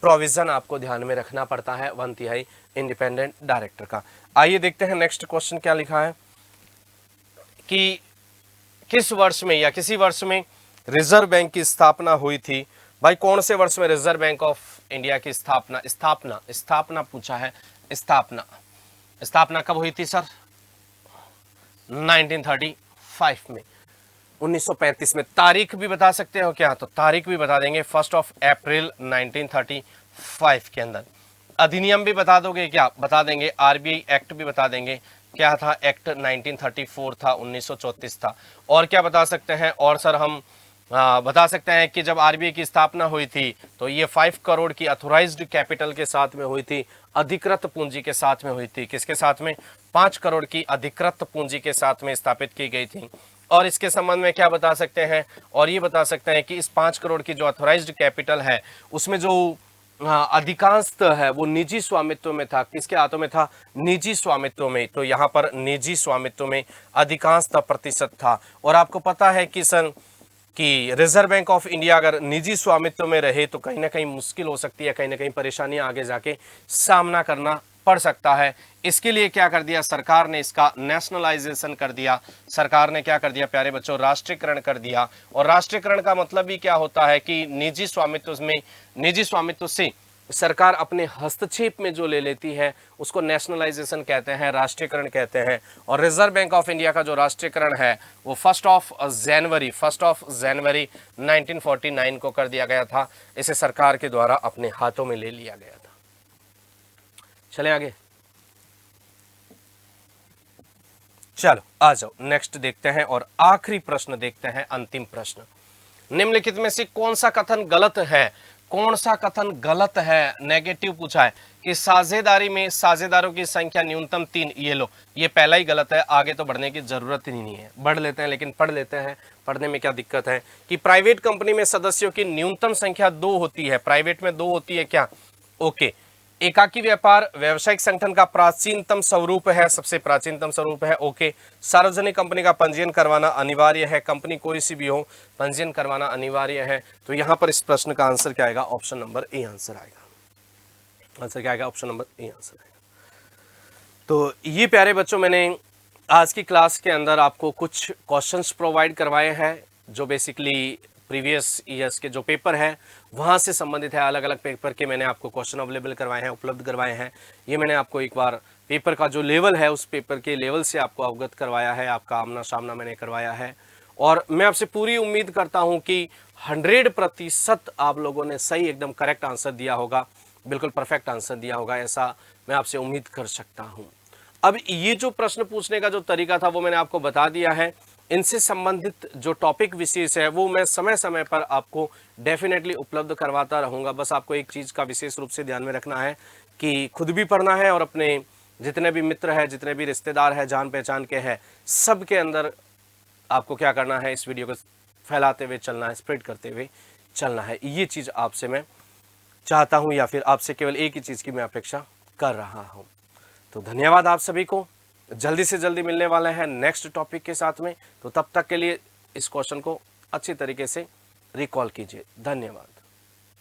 प्रोविजन आपको ध्यान में रखना पड़ता है, 1/3 इंडिपेंडेंट डायरेक्टर का। आइए देखते हैं नेक्स्ट क्वेश्चन क्या लिखा है कि किस वर्ष में या किसी वर्ष में रिजर्व बैंक की स्थापना हुई थी। भाई कौन से वर्ष में रिजर्व बैंक ऑफ इंडिया की स्थापना पूछा है। स्थापना कब हुई थी सर, 1935 में, 1935 में। तारीख भी बता सकते हो क्या, तो तारीख भी बता देंगे, 1 अप्रैल 1935 के अंदर। अधिनियम भी बता दोगे क्या, बता देंगे। आरबीआई एक्ट भी बता देंगे, क्या था एक्ट 1934 था, 1934 था। और क्या बता सकते हैं, और सर हम बता सकते हैं कि जब आरबीआई की स्थापना हुई थी तो ये 5 करोड़ की अथोराइज्ड कैपिटल के साथ में हुई थी, अधिकृत पूंजी के साथ में हुई थी। किसके साथ में, 5 करोड़ की अधिकृत पूंजी के साथ में स्थापित की गई थी। और इसके संबंध में क्या बता सकते हैं, और ये बता सकते हैं कि इस 5 करोड़ की जो अथोराइज्ड कैपिटल है उसमें जो अधिकांश है वो निजी स्वामित्व में था। किसके हाथों में था, निजी स्वामित्व में। तो यहाँ पर निजी स्वामित्व में अधिकांश प्रतिशत था। और आपको पता है कि सर कि रिजर्व बैंक ऑफ इंडिया अगर निजी स्वामित्व में रहे तो कहीं ना कहीं मुश्किल हो सकती है, कहीं ना कहीं परेशानियां आगे जाके सामना करना पड़ सकता है। इसके लिए क्या कर दिया सरकार ने, इसका नेशनलाइजेशन कर दिया। सरकार ने क्या कर दिया प्यारे बच्चों, राष्ट्रीयकरण कर दिया। और राष्ट्रीयकरण का मतलब भी क्या होता है कि निजी स्वामित्व से सरकार अपने हस्तक्षेप में जो ले लेती है उसको नेशनलाइजेशन कहते हैं, राष्ट्रीयकरण कहते हैं। और रिजर्व बैंक ऑफ इंडिया का जो राष्ट्रीयकरण है वो 1 जनवरी 1949 को कर दिया गया था। इसे सरकार के द्वारा अपने हाथों में ले लिया गया था। चले आगे, चलो आ जाओ नेक्स्ट देखते हैं और आखिरी प्रश्न देखते हैं, अंतिम प्रश्न। निम्नलिखित में से कौन सा कथन गलत है, कौन सा कथन गलत है, नेगेटिव पूछा है कि साझेदारी में साझेदारों की संख्या न्यूनतम 3। ये लो, ये पहला ही गलत है, आगे तो बढ़ने की जरूरत ही नहीं है। बढ़ लेते हैं लेकिन पढ़ लेते हैं, पढ़ने में क्या दिक्कत है कि प्राइवेट कंपनी में सदस्यों की न्यूनतम संख्या 2 होती है। प्राइवेट में 2 होती है क्या, ओके। एकाकी व्यापार व्यावसायिक संगठन का प्राचीनतम स्वरूप है, सबसे प्राचीनतम स्वरूप है, ओके। सार्वजनिक कंपनी का पंजीयन करवाना अनिवार्य है, कंपनी कोई सी भी हो पंजीयन करवाना अनिवार्य है। तो यहां पर इस प्रश्न का आंसर क्या आएगा, ऑप्शन नंबर ए आंसर आएगा। आंसर क्या आएगा, ऑप्शन नंबर ए आंसर आएगा। तो ये प्यारे बच्चों मैंने आज की क्लास के अंदर आपको कुछ क्वेश्चंस प्रोवाइड करवाए हैं जो बेसिकली प्रीवियस ईयर्स के जो पेपर है वहाँ से संबंधित है। अलग अलग पेपर के मैंने आपको क्वेश्चन अवेलेबल करवाए हैं, उपलब्ध करवाए हैं। ये मैंने आपको एक बार पेपर का जो लेवल है उस पेपर के लेवल से आपको अवगत करवाया है, आपका आमना सामना मैंने करवाया है। और मैं आपसे पूरी उम्मीद करता हूँ कि 100% आप लोगों ने सही एकदम करेक्ट आंसर दिया होगा, बिल्कुल परफेक्ट आंसर दिया होगा, ऐसा मैं आपसे उम्मीद कर सकता हूँ। अब ये जो प्रश्न पूछने का जो तरीका था वो मैंने आपको बता दिया है। इनसे संबंधित जो टॉपिक विशेष है वो मैं समय समय पर आपको डेफिनेटली उपलब्ध करवाता रहूँगा। बस आपको एक चीज़ का विशेष रूप से ध्यान में रखना है कि खुद भी पढ़ना है और अपने जितने भी मित्र हैं, जितने भी रिश्तेदार हैं, जान पहचान के हैं, सब के अंदर आपको क्या करना है, इस वीडियो को फैलाते हुए चलना है, स्प्रेड करते हुए चलना है। ये चीज़ आपसे मैं चाहता हूँ या फिर आपसे केवल एक ही चीज़ की मैं अपेक्षा कर रहा हूँ। तो धन्यवाद आप सभी को। जल्दी से जल्दी मिलने वाले हैं नेक्स्ट टॉपिक के साथ में। तो तब तक के लिए इस क्वेश्चन को अच्छी तरीके से रिकॉल कीजिए। धन्यवाद।